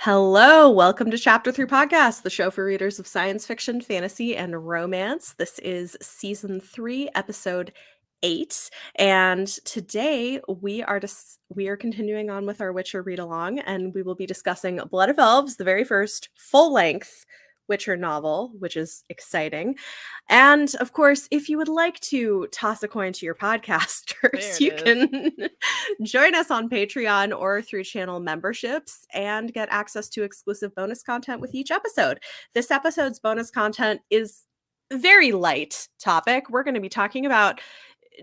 Hello, welcome to Chapter 3 Podcast, the show for readers of science fiction, fantasy, and romance. This is season 3, episode 8, and today we are continuing on with our Witcher read along, and we will be discussing Blood of Elves, the very first full-length Witcher novel, which is exciting. And of course, if you would like to toss a coin to your podcasters, you can join us on Patreon or through channel memberships and get access to exclusive bonus content with each episode. This episode's bonus content is very light topic. We're going to be talking about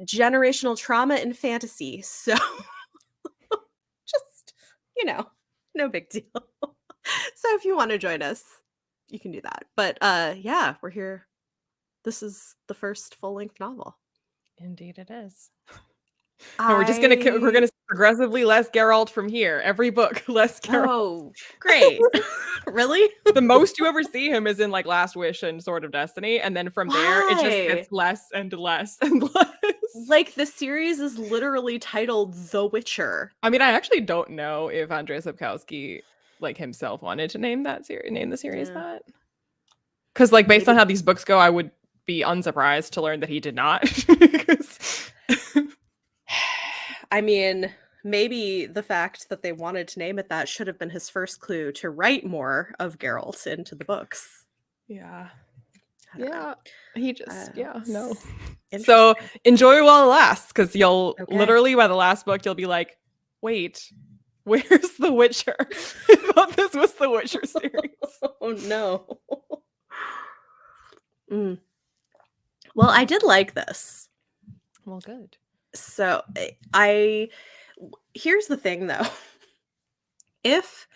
generational trauma in fantasy. So just, no big deal. So if you want to join us, you can do that. But yeah, we're here. This is the first full-length novel. Indeed it is. And we're gonna see progressively less Geralt from here. Every book, less Geralt. Oh, great. Really? The most you ever see him is in like Last Wish and Sword of Destiny, and then from there it just gets less and less and less. Like the series is literally titled The Witcher. I mean, I actually don't know if Andrzej Sapkowski like himself wanted to name the series that. Because like based on how these books go, I would be unsurprised to learn that he did not. I mean, maybe the fact that they wanted to name it that should have been his first clue to write more of Geralt into the books. Yeah. He just, no. So enjoy while it lasts, because you'll literally by the last book, you'll be like, wait, where's The Witcher? I thought this was the Witcher series. Oh, no. Well, I did like this. Well, good. So here's the thing though. If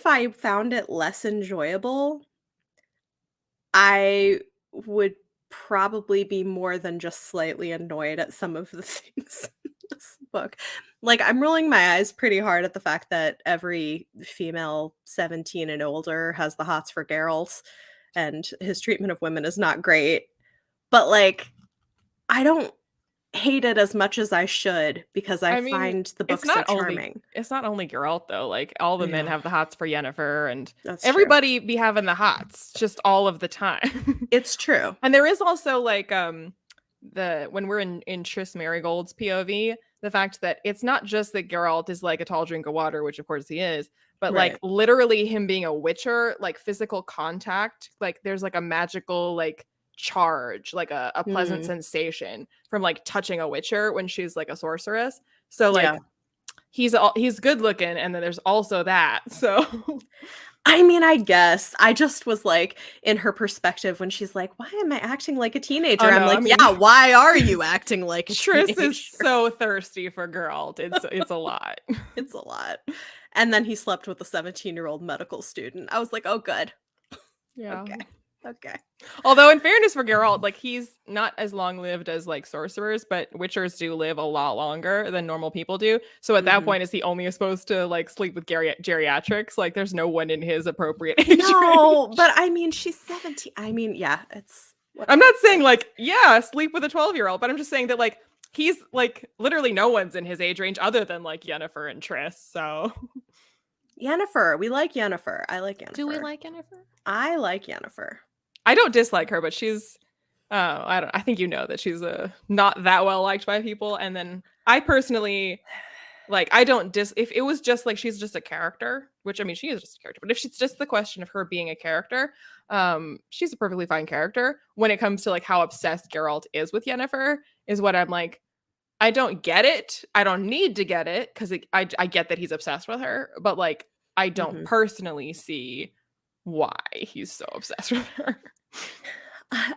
I found it less enjoyable, I would probably be more than just slightly annoyed at some of the things in this book. Like, I'm rolling my eyes pretty hard at the fact that every female 17 and older has the hots for Geralt, and his treatment of women is not great. But like, I don't hate it as much as I should, because I mean, find the book so charming. It's not only Geralt though. Like, all the men have the hots for Yennefer, and everybody be having the hots just all of the time. It's true. And there is also like when we're in Triss Marigold's POV, the fact that it's not just that Geralt is like a tall drink of water, which of course he is, but like literally him being a witcher, like physical contact, like there's like a magical like charge, like a pleasant sensation from like touching a witcher when she's like a sorceress. So like he's good looking, and then there's also that. So I mean, I guess I just was like, in her perspective when she's like, why am I acting like a teenager? I'm like, yeah, why are you acting like a teenager? Triss is so thirsty for Geralt. It's a lot. It's a lot. And then he slept with a 17-year-old medical student. I was like, oh, good. Yeah. Okay. Although in fairness for Geralt, like he's not as long lived as like sorcerers, but witchers do live a lot longer than normal people do. So at that point, is he only supposed to like sleep with geriatrics? Like there's no one in his appropriate age range. But I mean, she's 17. I mean, yeah, it's. I'm not saying like, sleep with a 12-year-old, but I'm just saying that like he's like literally no one's in his age range other than like Yennefer and Triss. So Yennefer, we like Yennefer. I like Yennefer. Do we like Yennefer? I like Yennefer. I don't dislike her, but she's I think you know that she's not that well liked by people. And then I personally like, I don't if it was just like she's just a character, which I mean she is just a character, but if she's just the question of her being a character, she's a perfectly fine character. When it comes to like how obsessed Geralt is with Yennefer is what I'm like, I don't get it. I don't need to get it, because I get that he's obsessed with her, but like I don't personally see why he's so obsessed with her.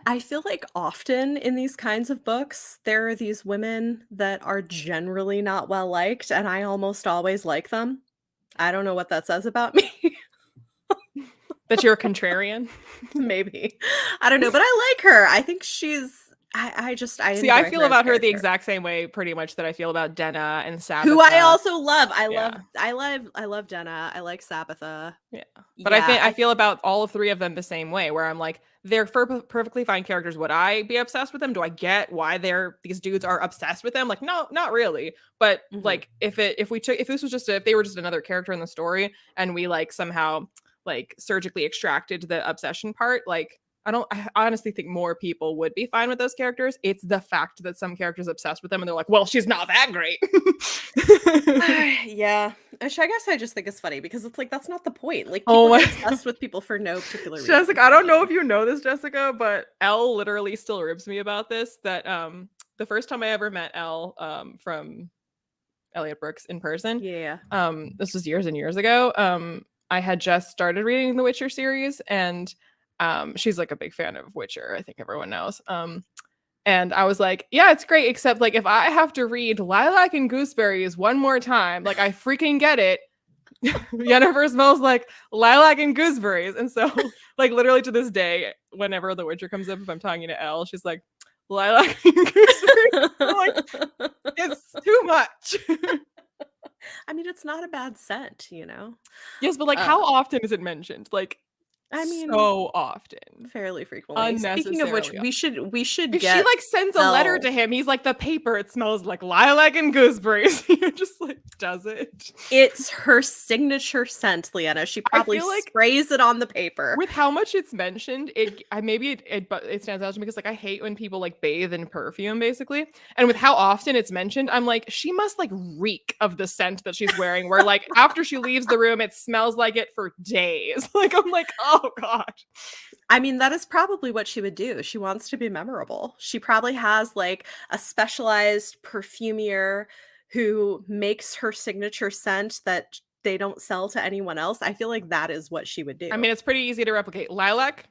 I feel like often in these kinds of books, there are these women that are generally not well liked, and I almost always like them. I don't know what that says about me. That you're a contrarian? Maybe. I don't know, but I like her. I think she's I See, I enjoy feel her as a about her the character. exact same way pretty much that I feel about Denna and Who I Sabitha. also love. Yeah. I love Denna. I like Sabitha. Yeah. But Yeah, I feel about all three of them the same way, where I'm like, they're perfectly fine characters. Would I be obsessed with them? Do I get why these dudes are obsessed with them? Like, no, not really. But mhm. like, if this was just if they were just another character in the story, and we like somehow like surgically extracted the obsession part, like I honestly think more people would be fine with those characters. It's the fact that some characters obsessed with them and they're like, well, she's not that great. Yeah, which I guess I just think it's funny because it's like that's not the point. Like Oh people my get obsessed with people for no particular reason. Jessica, I don't know if you know this, Jessica, but Elle literally still ribs me about this. That the first time I ever met Elle from Elliot Brooks in person, Yeah. this was years and years ago. I had just started reading the Witcher series, and she's like a big fan of Witcher. I think everyone knows. And I was like, yeah, it's great, except like if I have to read Lilac and Gooseberries one more time, like I freaking get it. Yennefer smells like lilac and gooseberries. And so, like, literally to this day, whenever The Witcher comes up, if I'm talking to Elle, she's like, lilac and gooseberries. I'm like, it's too much. I mean, it's not a bad scent, you know. Yes, but like, Uh, how often is it mentioned? Like, I mean, so often. fairly frequently. Speaking of which, Unnecessarily. we should If she get like sends a letter Elle. to him, he's like, the paper, it smells like lilac and gooseberries. You're just like, does it? It's her signature scent, Leanna. She I probably feel like sprays it on the paper. with how much it's mentioned, it stands out to me because like I hate when people like bathe in perfume basically, and with how often it's mentioned, I'm like she must like reek of the scent that she's wearing. Where like after she leaves the room, it smells like it for days. Like I'm like, oh god. I mean, that is probably what she would do. She wants to be memorable. She probably has like a specialized perfumier who makes her signature scent that they don't sell to anyone else. I feel like that is what she would I do. mean, it's pretty easy to replicate. Lilac,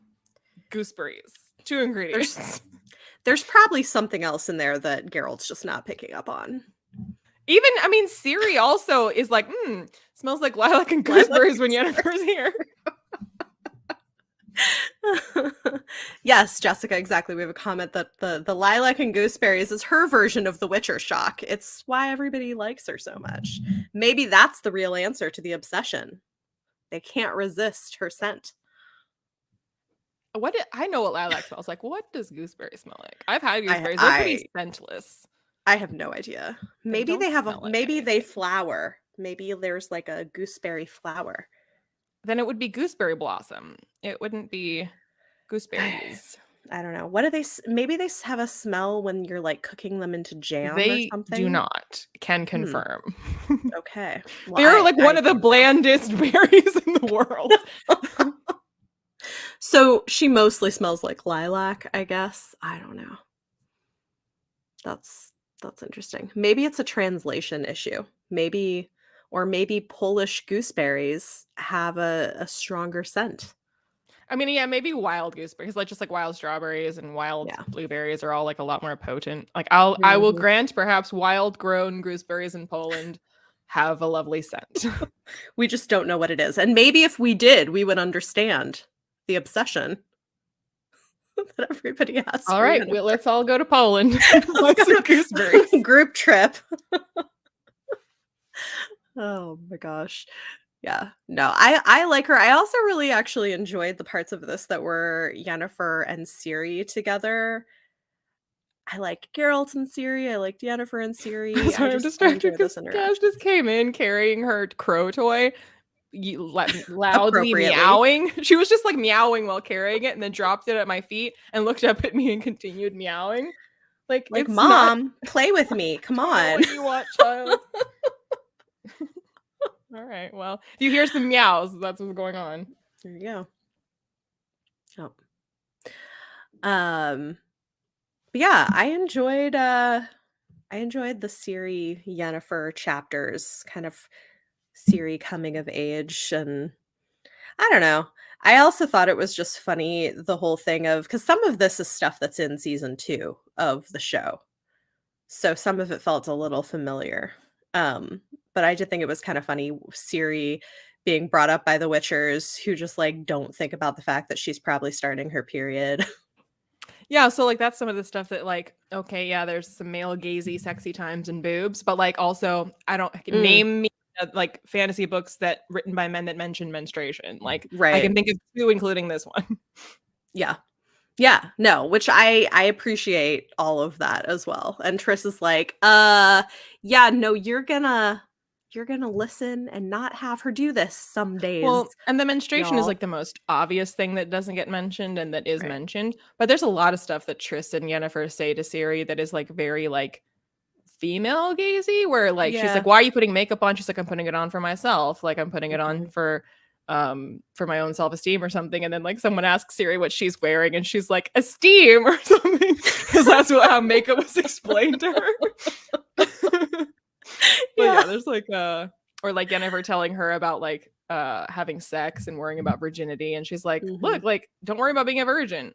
gooseberries, two There's ingredients. there's probably something else in there that Geralt's just not picking up on. Even I mean, Siri also is like, smells like lilac and Lilac gooseberries when Yennefer's here. Yes, Jessica, exactly. We have a comment that the lilac and gooseberries is her version of the Witcher shock. It's why everybody likes her so much. Maybe that's the real answer to the obsession. They can't resist her scent. I know what lilac smells like. What does gooseberry smell like? I've had I gooseberries. They're I pretty scentless. I have no idea. They Maybe don't they have a smell like maybe they anything. flower. Maybe there's like a gooseberry flower. Then it would be gooseberry blossom. It wouldn't be gooseberries. I don't know. What do maybe they have a smell when you're like cooking them into jam or They do something? not. Can Hmm. confirm. Okay. Well, They are like I one of the don't know. blandest berries in the world. So she mostly smells like lilac, I guess. I don't know. That's that's interesting. Maybe it's a translation issue. Maybe Polish gooseberries have a stronger scent. I mean, yeah, maybe wild gooseberries, like just like wild strawberries and wild Yeah. blueberries are all like a lot more potent. Like I will Mhm. grant perhaps wild grown gooseberries in Poland have a lovely scent. We just don't know what it is. And maybe if we did, we would understand the obsession that everybody has All for right, Yennefer. let's all go to Poland. Let's Buy go some gooseberries. to group trip. Oh my gosh. Yeah. No, I like her. I also really actually enjoyed the parts of this that were Yennefer and Ciri together. I like Geralt and Ciri. I liked Yennefer and Ciri. Sorry, I'm I distracted enjoy those because Cash just interactions came in carrying her crow toy, loudly appropriately. meowing. She was just like meowing while carrying it, and then dropped it at my feet and looked up at me and continued meowing. Like Like, it's not. "Mom, play with me. Come Don't know on." what you want, child. All right. Well, if you hear some meows, that's what's going on. There you go. Oh. Um, but yeah, I enjoyed the Ciri Yennefer chapters, kind of Ciri coming of age, and I don't know. I also thought it was just funny the whole thing of because some of this is stuff that's in season 2 of the show. So some of it felt a little familiar. Um, but I did think it was kind of funny Ciri being brought up by the Witchers who just like don't think about the fact that she's probably starting her period. Yeah, so like that's some of the stuff that like, okay, yeah, there's some male gazy sexy times and boobs, but like also I don't Mm, name me like fantasy books that written by men that mention menstruation. Like I right. can think of two, including this one. Yeah. Yeah, no, which I appreciate all of that as well. And Triss is like, yeah, no, you're gonna listen and not have her do this some days, Well, and the menstruation is y'all. like the most obvious thing that doesn't get mentioned and that is Right. mentioned. But there's a lot of stuff that Tristan and Yennefer say to Ciri that is like very like female gazy, where like she's Yeah. like, "Why are you putting makeup on?" She's like, "I'm putting it on for myself. Like I'm putting it on Mhm. for my own self-esteem or something." And then like someone asks Ciri what she's wearing and she's like, "Esteem" or something, because that's how makeup was explained to her. But Yeah. yeah, there's like or like Yennefer telling her about like having sex and worrying about virginity, and she's like, Mhm. "Look, like don't worry about being a virgin.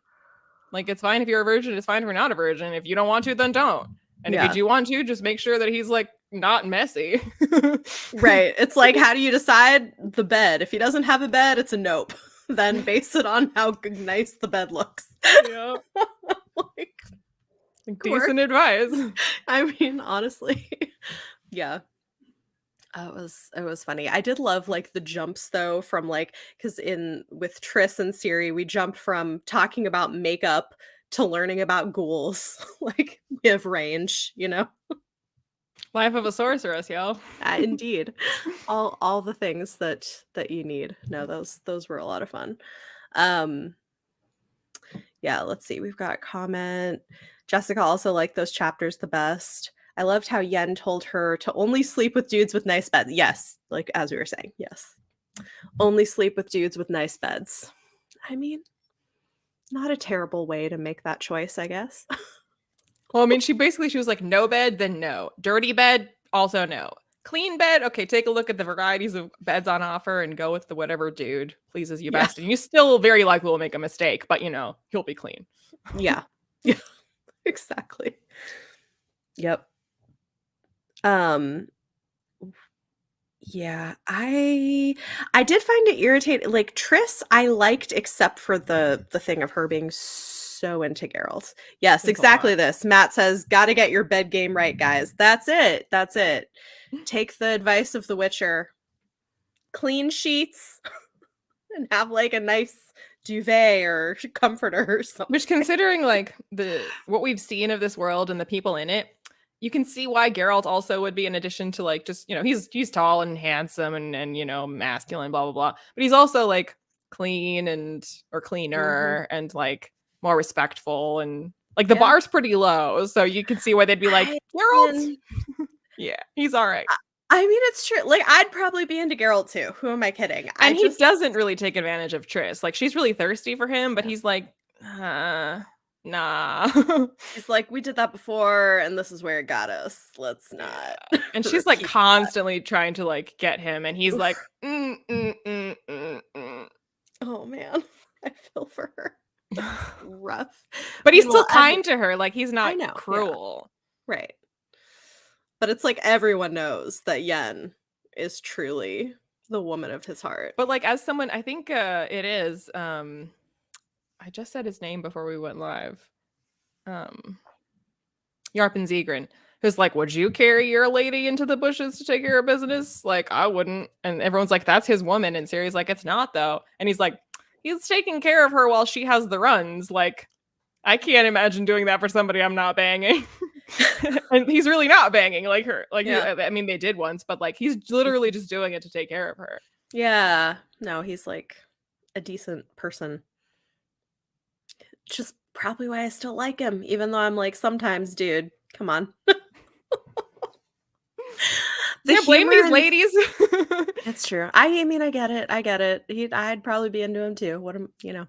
Like it's fine if you're a virgin, it's fine if you're not a virgin. If you don't want to, then don't. And if you Yeah. do want to, just make sure that he's like not messy." Right. It's like, how do you decide? The bed. If he doesn't have a bed, it's a nope. Then base it on how nice the bed looks. Yeah. Like, course. Decent advice. I mean, honestly. Yeah. It was funny. I did love like the jumps though from like, because in with Triss and Siri, we jumped from talking about makeup to learning about ghouls. Like we have range, you know? Life of a sorceress, yo. Indeed. All the things that you need. No, those were a lot of fun. Um yeah, let's see. We've got a comment. Jessica also liked those chapters the best. I loved how Yen told her to only sleep with dudes with nice beds. Yes, like as we were saying. Yes. Only sleep with dudes with nice beds. I mean, not a terrible way to make that choice, I guess. Well, I mean, she was like, no bed, then no. Dirty bed, also no. Clean bed, okay, take a look at the varieties of beds on offer and go with the whatever dude pleases you Yeah. best. And you still very likely will make a mistake, but he'll be clean. Yeah. Yeah. Exactly. Yep. Um yeah, I did find it irritating. Like Triss, I liked except for the thing of her being so into Geralt. Yes, It's a exactly lot. this. Matt says, "Got to get your bed game right, guys." That's it. That's it. Take the advice of The Witcher. Clean sheets and have like a nice duvet or comforter or something. Which, considering like the what we've seen of this world and the people in it, you can see why Geralt also would be, in addition to like just he's tall and handsome and masculine, blah blah blah. But he's also like clean or Mhm. cleaner and like more respectful, and like the Yeah. bar's pretty low, so you can see why they'd be like, I Geralt, mean, yeah, he's all right. I mean, it's true. Like, I'd probably be into Geralt too. Who am I kidding? I And he just doesn't really take advantage of Triss. Like she's really thirsty for him, but Yeah. he's like, nah. He's like, "We did that before, and this is where it got us. Let's Yeah. not And she's like repeat." constantly trying to like get him, and he's Oof. like, mm." Oh, man. I feel for her. It's rough. But he's still Meanwhile, kind to her. Like he's I not know, yeah, cruel. right. But it's like everyone knows that Yen is truly the woman of his heart. But like as someone, I think it is. I just said his name before we went live. Um, Yarpen Zegrin, who's like, "Would you carry your lady into the bushes to take care of business?" Like, I wouldn't. And everyone's like, "That's his woman." And Siri's like, "It's not though." And he's like, "He's taking care of her while she has the runs." Like, I can't imagine doing that for somebody I'm not banging. And he's really not banging like her. Like, Yeah. I mean, they did once, but like he's literally just doing it to take care of her. Yeah. No, he's like a decent person. Which is probably why I still like him, even though I'm like, sometimes, dude, come on. The Can't blame humor these in ladies. It's true. I mean, I get it. I get it. I'd probably be into him too. What am you know?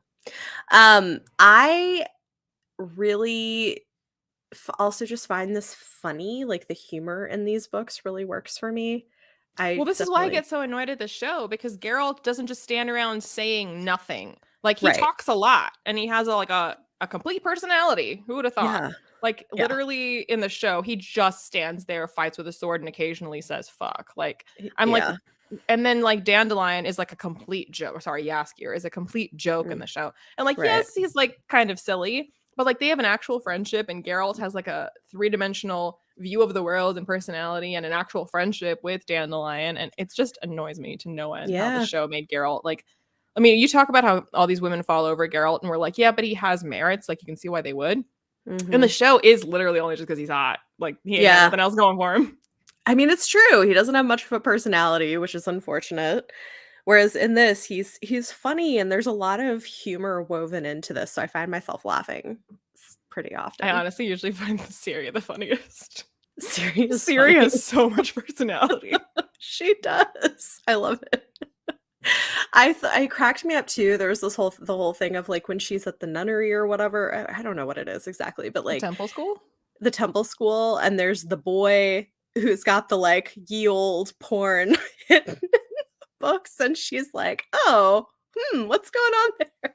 I really also just find this funny. Like the humor in these books really works for me. Well, I this is why I definitely get so annoyed at the show, because Geralt doesn't just stand around saying nothing. Like he right. talks a lot and he has a complete personality. Who would have thought? Yeah. Like Yeah. literally in the show, he just stands there, fights with a sword, and occasionally says fuck. Like I'm like, Yeah. and then like Dandelion is like a complete joke. Sorry, Yaskier is a complete joke in Mm, the show. And like, right. yes, he's like kind of silly, But like they have an actual friendship, and Geralt has like a 3-dimensional view of the world and personality and an actual friendship with Dandelion, and it just annoys me to no end how the Yeah. show made Geralt like. I mean, you talk about how all these women fall over Geralt, and we're like, yeah, but he has merits. Like you can see why they would. And the Mhm. show is literally only just because he's hot. Like he ain't got Yeah. nothing else going for him. I mean, it's true. He doesn't have much of a personality, which is unfortunate. Whereas in this, he's funny and there's a lot of humor woven into this, so I find myself laughing pretty I often. honestly usually find Ciri the funniest. Ciri is Ciri funny. has so much personality. She does. I love it. I cracked me up too. There was the whole thing of like when she's at the nunnery or whatever. I don't know what it is exactly, but like Temple school? the temple school, and there's the boy who's got the like ye old porn hidden in the books, and she's like, "Oh, what's going on there?"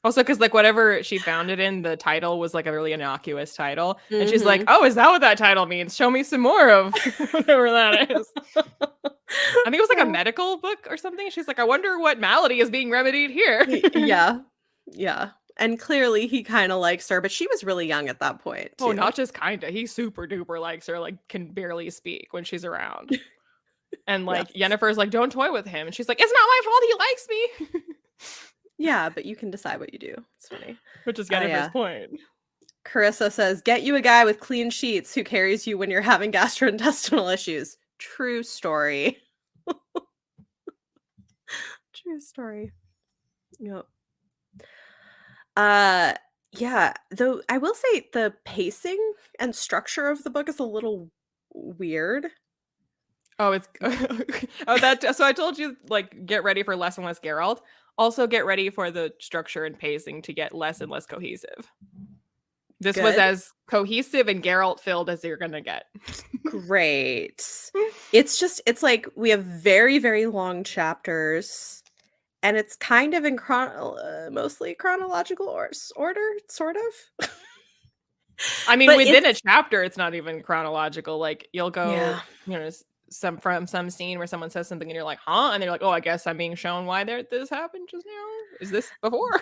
Also, because like whatever she found it in, the title was like a really innocuous title. And she's like, Mhm. oh, is that what that title means? Show me some more of whatever that is. I think it was like a Yeah. medical book or something. She's like, I wonder what malady is being remedied here. Yeah. Yeah. And clearly he kinda likes her, but she was really young at that point Oh, too. not just kinda. He super duper likes her, like can barely speak when she's around. And like Yes. Yennefer's like, don't toy with him. And she's like, it's not my fault he likes me. Yeah, but you can decide what you do. It's funny. Which is Oh, Yennefer's yeah. point. Carissa says, "Get you a guy with clean sheets who carries you when you're having gastrointestinal issues." True story. True story. Yep. Uh, yeah, though I will say the pacing and structure of the book is a little weird. Oh, it's oh that so I told you like get ready for less and less Geralt. Also get ready for the structure and pacing to get less and less cohesive. This was Good. as cohesive and Geralt filled as you're gonna get. Great. It's like we have very, very long chapters, and it's kind of in mostly chronological order, sort of. I mean, But within a it's chapter, it's not even chronological. Like you'll go, yeah. some from some scene where someone says something and you're like, huh? And they're like, oh, I guess I'm being shown why this happened just now. Is this before?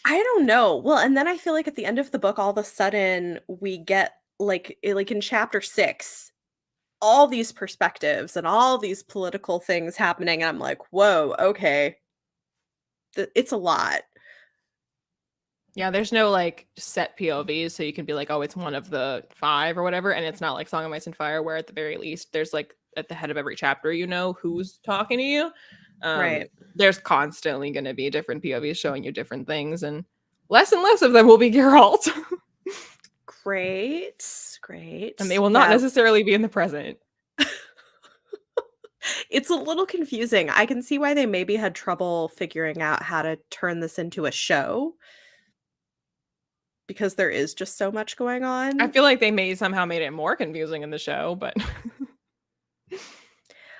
I don't know. Well, and then I feel like at the end of the book, all of a sudden we get like in chapter 6, all these perspectives and all these political things happening. And I'm like, whoa, okay. It's a lot. Yeah, there's no like set POVs, so you can be like, oh, it's one of the 5 or whatever, and it's not like Song of Ice and Fire, where at the very least there's like at the head of every chapter, you know who's talking to you. Right. There's constantly going to be different POVs showing you different things, and less of them will be Geralt, Great. and they Great. will not Yeah. necessarily be in the present. It's a little confusing. I can see why they maybe had trouble figuring out how to turn this into a show because there is just so much going I on. feel like they may somehow made it more confusing in the show, but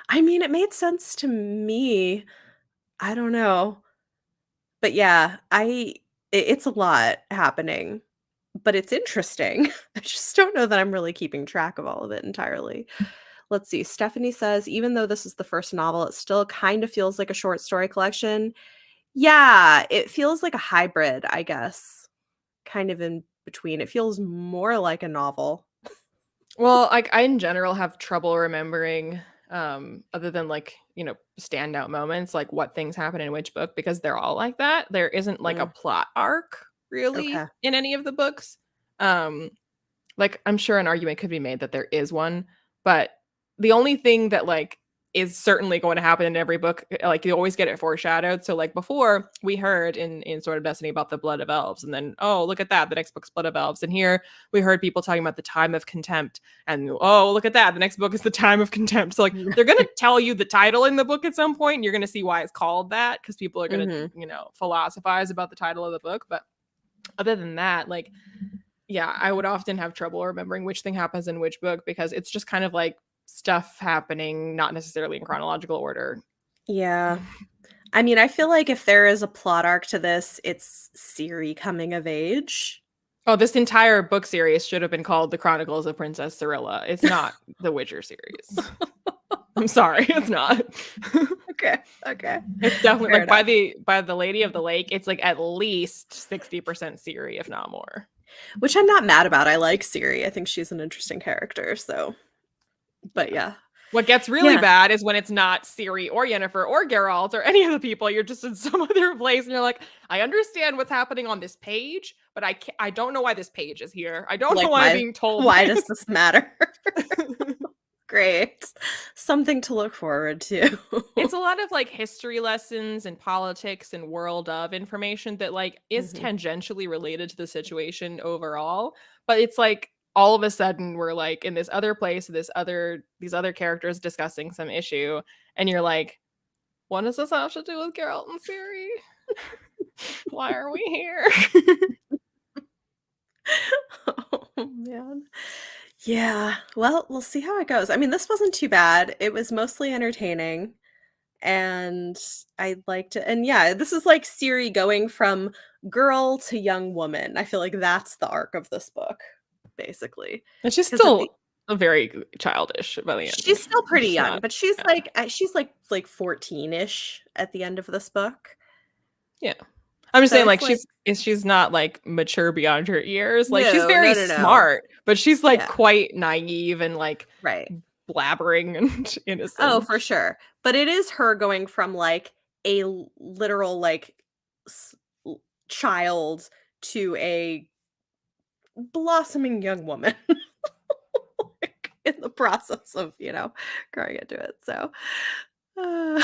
I mean, it made sense to me. I don't know. But yeah, it's a lot happening, but it's interesting. I just don't know that I'm really keeping track of all of it entirely. Let's see. Stephanie says, even though this is the first novel, it still kind of feels like a short story collection. Yeah, it feels like a hybrid, I guess. Kind of in between. It feels more like a novel. well, like I in general have trouble remembering other than like, standout moments, like what things happen in which book because they're all like that. There isn't like a Mm, plot arc okay. really in any of the books. Um like I'm sure an argument could be made that there is one, but the only thing that like is certainly going to happen in every book, like you always get it foreshadowed. So like before we heard in Sword of Destiny about the Blood of Elves, and then oh look at that, the next book's Blood of Elves, and here we heard people talking about the Time of Contempt, and oh look at that, the next book is the Time of Contempt. So like they're gonna tell you the title in the book at some point, and you're gonna see why it's called that because people are gonna Mhm. philosophize about the title of the book. But other than that, like yeah, I would often have trouble remembering which thing happens in which book because it's just kind of like stuff happening, not necessarily in chronological order. Yeah. I mean, I feel like if there is a plot arc to this, it's Ciri coming of age. Oh, this entire book series should have been called The Chronicles of Princess Cyrilla. It's not the Witcher series. I'm sorry, it's not. Okay. Okay. It's definitely Fair like by enough. the Lady of the Lake, it's like at least 60% Siri, if not more. Which I'm not mad about. I like Siri. I think she's an interesting character. So, but Yeah. yeah. What gets really Yeah. bad is when it's not Siri or Yennefer or Geralt or any of the people. You're just in some other place, and you're like, I understand what's happening on this page, but I don't know why this page is here. I don't know Like, why I'm being told why does this. this matter? Great. Something to look forward to. It's a lot of like history lessons and politics and world of information that like is Mhm. tangentially related to the situation overall, but it's like all of a sudden we're like in this other place, these other characters discussing some issue, and you're like, what does this have to do with Geralt and Ciri? Why are we here? Oh, man. Yeah. Well, we'll see how it goes. I mean, this wasn't too bad. It was mostly entertaining, and I liked it. And yeah, this is like Siri going from girl to young woman. I feel like that's the arc of this book, basically. And she's Because at still the very childish by the end. she's still pretty She's young, not. but Yeah. she's like 14-ish at the end of this book. Yeah. I'm just So saying, it's like, like she's not like mature beyond her years. Like, she's no, very no, no, no. smart, but she's like Yeah, quite naive and like right. blabbering and Oh, innocent. for sure. But it is her going from like a literal like s- child to a blossoming young woman like, in the process of, growing into it. So, uh,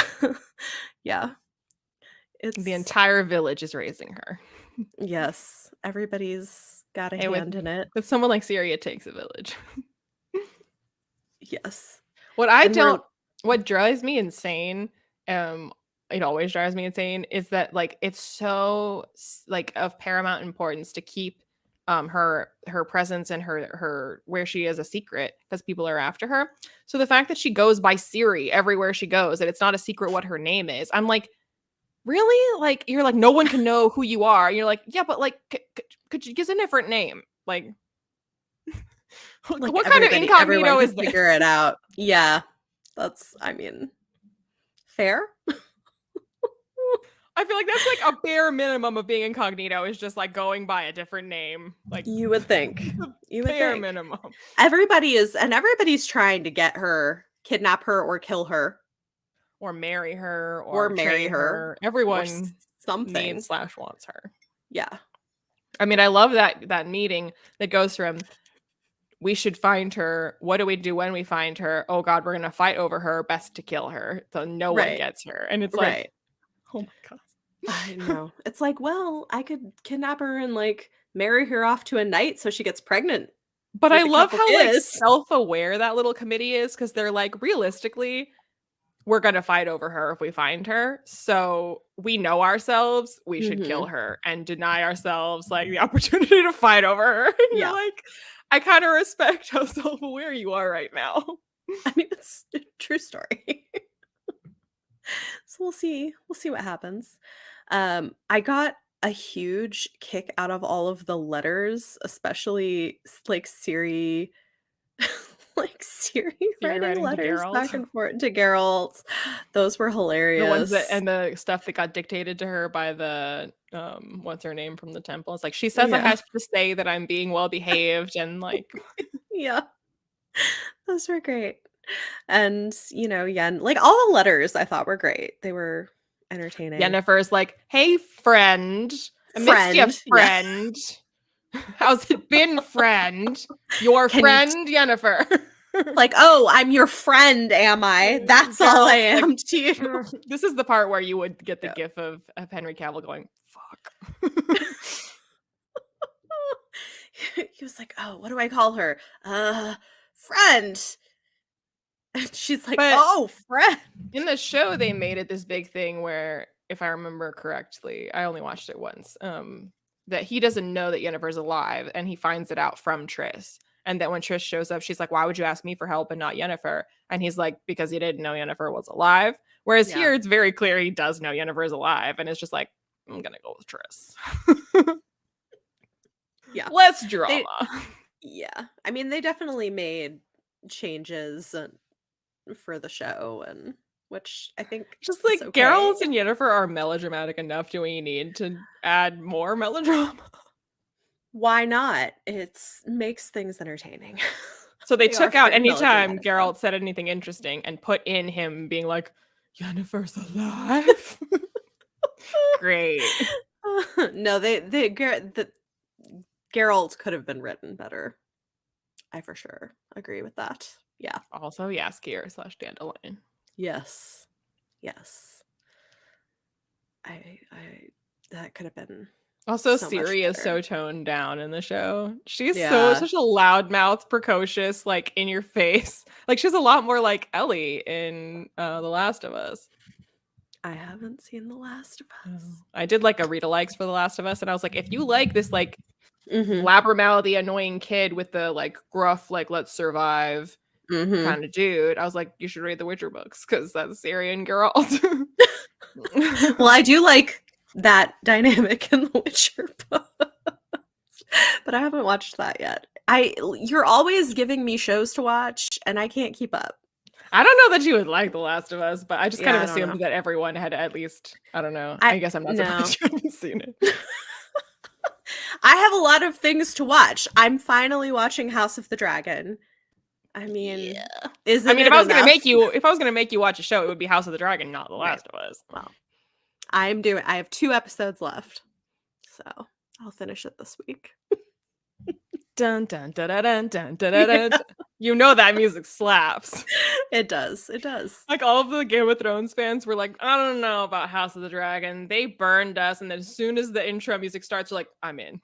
yeah, The it's entire village is raising her. yes, everybody's got a And hand in it. with someone like Syria, it takes a village. Yes. What I And we're don't what drives me insane, um, it always drives me insane, is that, like, it's so like, of paramount importance to keep, her presence and her where she is a secret because people are after her. So the fact that she goes by Siri everywhere she goes, and it's not a secret what her name is, I'm like, "Really?" Like, you're like, "No one can know who you are." And you're like, "Yeah, but, like, could you use a different name?" Like, like what kind of everyone incognito could is figure this? it out. Yeah. That's I mean, fair. I feel like that's like a bare minimum of being incognito is just like going by a different name. Like You would think. the You would bare think. minimum. Everybody's trying to get her, kidnap her or kill her Or marry her or or marry train her her. or Everyone something. needs slash wants her. Yeah. I mean, I love that meeting that goes from we should find her. What do we do when we find her? Oh God, we're gonna fight over her. Best to kill her. So no one Right. gets her. And it's like, Right. oh my God. I know. It's like, well, I could kidnap her and like marry her off to a knight so she gets pregnant But I with a love couple how like kids. self-aware that little committee is because they're like, realistically, we're gonna fight over her if we find her. So we know ourselves, we should kill Mhm. her and deny ourselves like the opportunity to fight over her. And you're Yeah. like, I kind of respect how self-aware you are right now. I mean, it's a true story. So we'll see. We'll see what happens. I got a huge kick out of all of the letters, especially like Siri, like Siri You're writing writing to letters back Geralt. and forth to Geralt. Those were The ones that hilarious. and the stuff that got dictated to her by the what's her name from the temple. It's like she says I Yeah. have to say that I'm being well behaved and like Yeah. Those were great. And, yeah, like all the letters I thought were great. They were entertaining. Yennefer's like, "Hey friend, I missed you, Friend. Yeah. friend. How's it been, friend? Your Can you friend, Yennefer." like, "Oh, I'm your friend, am I? That's all I Geralt's like, am to you." this is the part where you would get the Yeah. gif of Henry Cavill going, "Fuck." He was like, "Oh, what do I call her? Friend." And she's like, But "Oh, friend." in the show, they made it this big thing where, if I remember correctly, I only watched it once. That he doesn't know that Yennefer's alive, and he finds it out from Triss. And that when Triss shows up, she's like, "Why would you ask me for help and not Yennefer?" And he's like, "Because he didn't know Yennefer was alive." Whereas Yeah. here, it's very clear he does know Yennefer is alive, and it's just like, I'm gonna go with Triss. Yeah. Less They drama. yeah. I mean, they definitely made changes, for the show, and which I think Just is like okay. Geralt and Yennefer are melodramatic enough. Do we need to add more melodrama? Why not? It's makes things entertaining. So they They are took out very anytime melodramatic, though. Geralt said anything interesting and put in him being like, Yennefer's alive. Great. No, the Geralt could have been written better. I for sure agree with that. Yeah. Also, Jaskier slash Dandelion. Yes. Yes. I that could have been Also, so much Ciri is better. so toned down in the show. She's Yeah. such a loudmouth, precocious, like in your face. Like she's a lot more like Ellie in The Last of Us. I haven't seen The Last of Us. I did like a read alikes for The Last of Us, and I was like, if you like this like Mhm. blabbermouthy, annoying kid with the like gruff, like let's survive Mhm. kind of dude, I was like, you should read the Witcher books because that's Ciri and Geralt. Well, I do like that dynamic in The Witcher book, but I haven't watched that yet. You're always giving me shows to watch, and I can't keep up. I don't know that you would like The Last of Us, but I just kind Yeah, of I don't know. assumed that everyone had at least, I don't know. I I guess I'm not no. surprised you haven't seen it. I have a lot of things to watch. I'm finally watching House of the Dragon. I mean, Yeah. I isn't mean, it enough? if I was gonna make you watch a show, it would be House of the Dragon, not The Right. Last of Us. Well, I have 2 episodes left, so I'll finish it this week. Dun dun dun dun dun dun dun dun. Yeah, Dun. You know that music slaps. it does, it does. Like all of the Game of Thrones fans were like, I don't know about House of the Dragon. They burned us, and then as soon as the intro music starts, you're like, I'm in.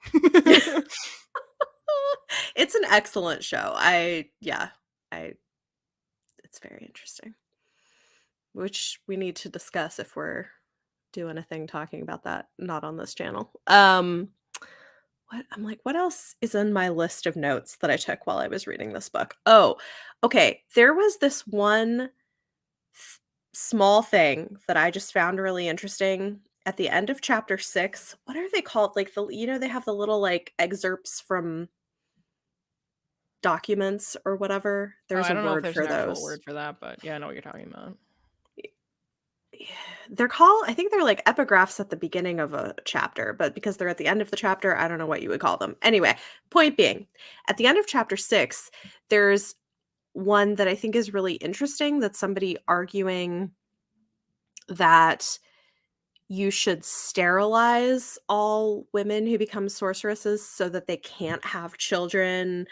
It's an excellent show. I it's very interesting, which we need to discuss if we're doing a thing talking about that, not on this channel. What else is in my list of notes that I took while I was reading this book? Oh, okay. There was this one small thing that I just found really interesting at the end of chapter 6. What are they called? Like they have the little like excerpts from documents or whatever. Oh, There's I a don't know if word there's an for actual those. word for that, but yeah, I know what you're talking about. Yeah, they're called, I think they're like epigraphs at the beginning of a chapter, but because they're at the end of the chapter, I don't know what you would call them. Anyway, point being, at the end of chapter 6, there's one that I think is really interesting, that's somebody arguing that you should sterilize all women who become sorceresses so that they can't have children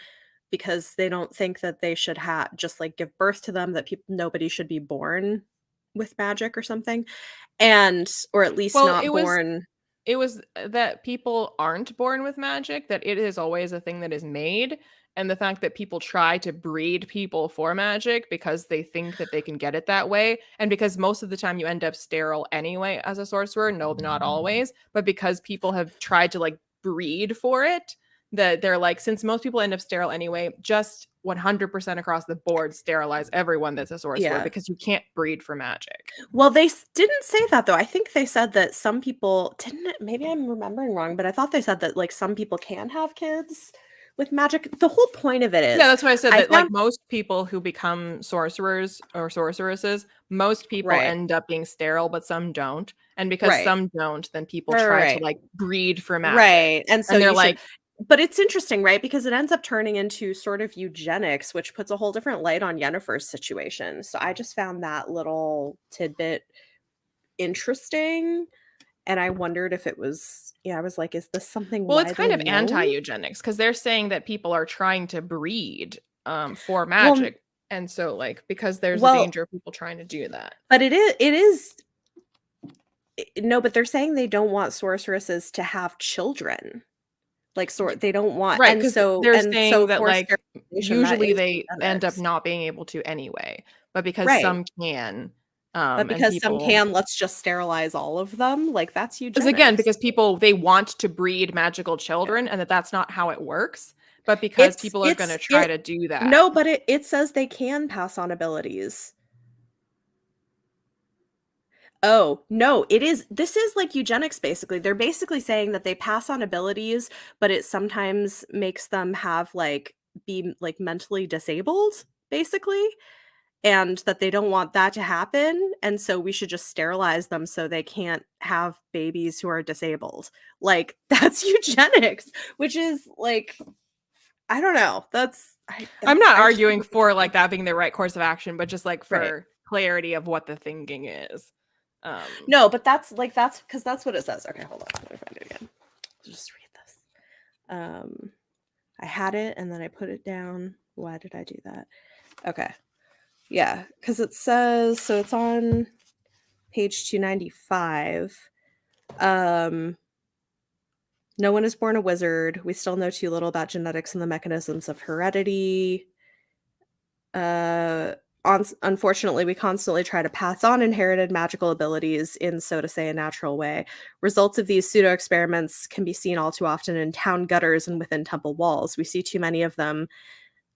because they don't think that they should have just like give birth to them, that people nobody should be born with magic or something. And or at least Well, not born. it was that people aren't born with magic, that it is always a thing that is made, and the fact that people try to breed people for magic because they think that they can get it that way, and because most of the time you end up sterile anyway as a sorcerer. No, not always, but because people have tried to like breed for it, that they're like, since most people end up sterile anyway, just 100% across the board sterilize everyone that's a sorcerer Yeah. because you can't breed for magic. Well, didn't say that though. I think they said that some people didn't it? Maybe I'm remembering wrong, but I thought they said that like some people can have kids with magic. The whole point of it Yeah, is that's why I said I that, like, found most people who become sorcerers or sorceresses, most people right. end up being sterile, but some don't, and because Right. some don't, then people Right, right, try to, right. like, breed for magic, Right, and so and they're you should like, but it's interesting, right? Because it ends up turning into sort of eugenics, which puts a whole different light on Yennefer's situation. So I just found that little tidbit interesting, and I wondered if it was I was like, "Is this something well, it's kind widely of known?" anti-eugenics because 'cause they're saying that people are trying to breed, for Well magic, and so, like, because there's a well, danger of people trying to do that. but no, but they're saying they don't want sorceresses to have children. Like, they don't want Right, because 'cause they're and saying so that, forced like, sterilization, that usually is they end up eugenics. not being able to anyway, but because Right. some can, But and because some people can, let's just sterilize all of them, like, that's 'cause again, eugenics. because people they want to breed magical children and that's not how it works, but because It's people are it's gonna try it to do that. No, but it says they can pass on abilities. Oh, no, this is like eugenics, basically. They're basically saying that they pass on abilities, but it sometimes makes them have, like be, like, mentally disabled, basically, and that they don't want that to happen, and so we should just sterilize them so they can't have babies who are disabled. Like, that's eugenics, which is like, I don't know. I'm not I just think arguing it's for like interesting. that being the right course of action, but just like Right. for clarity of what the thinking is. No, but that's because that's what it says. Okay, hold on. Let me find it again. Just read this. I had it and then I put it down. Why did I do that? Okay. Yeah, because it says, so it's on page 295. No one is born a wizard. We still know too little about genetics and the mechanisms of heredity. Unfortunately, we constantly try to pass on inherited magical abilities in, so to say, a natural way. Results of these pseudo experiments can be seen all too often in town gutters and within temple walls. We see too many of them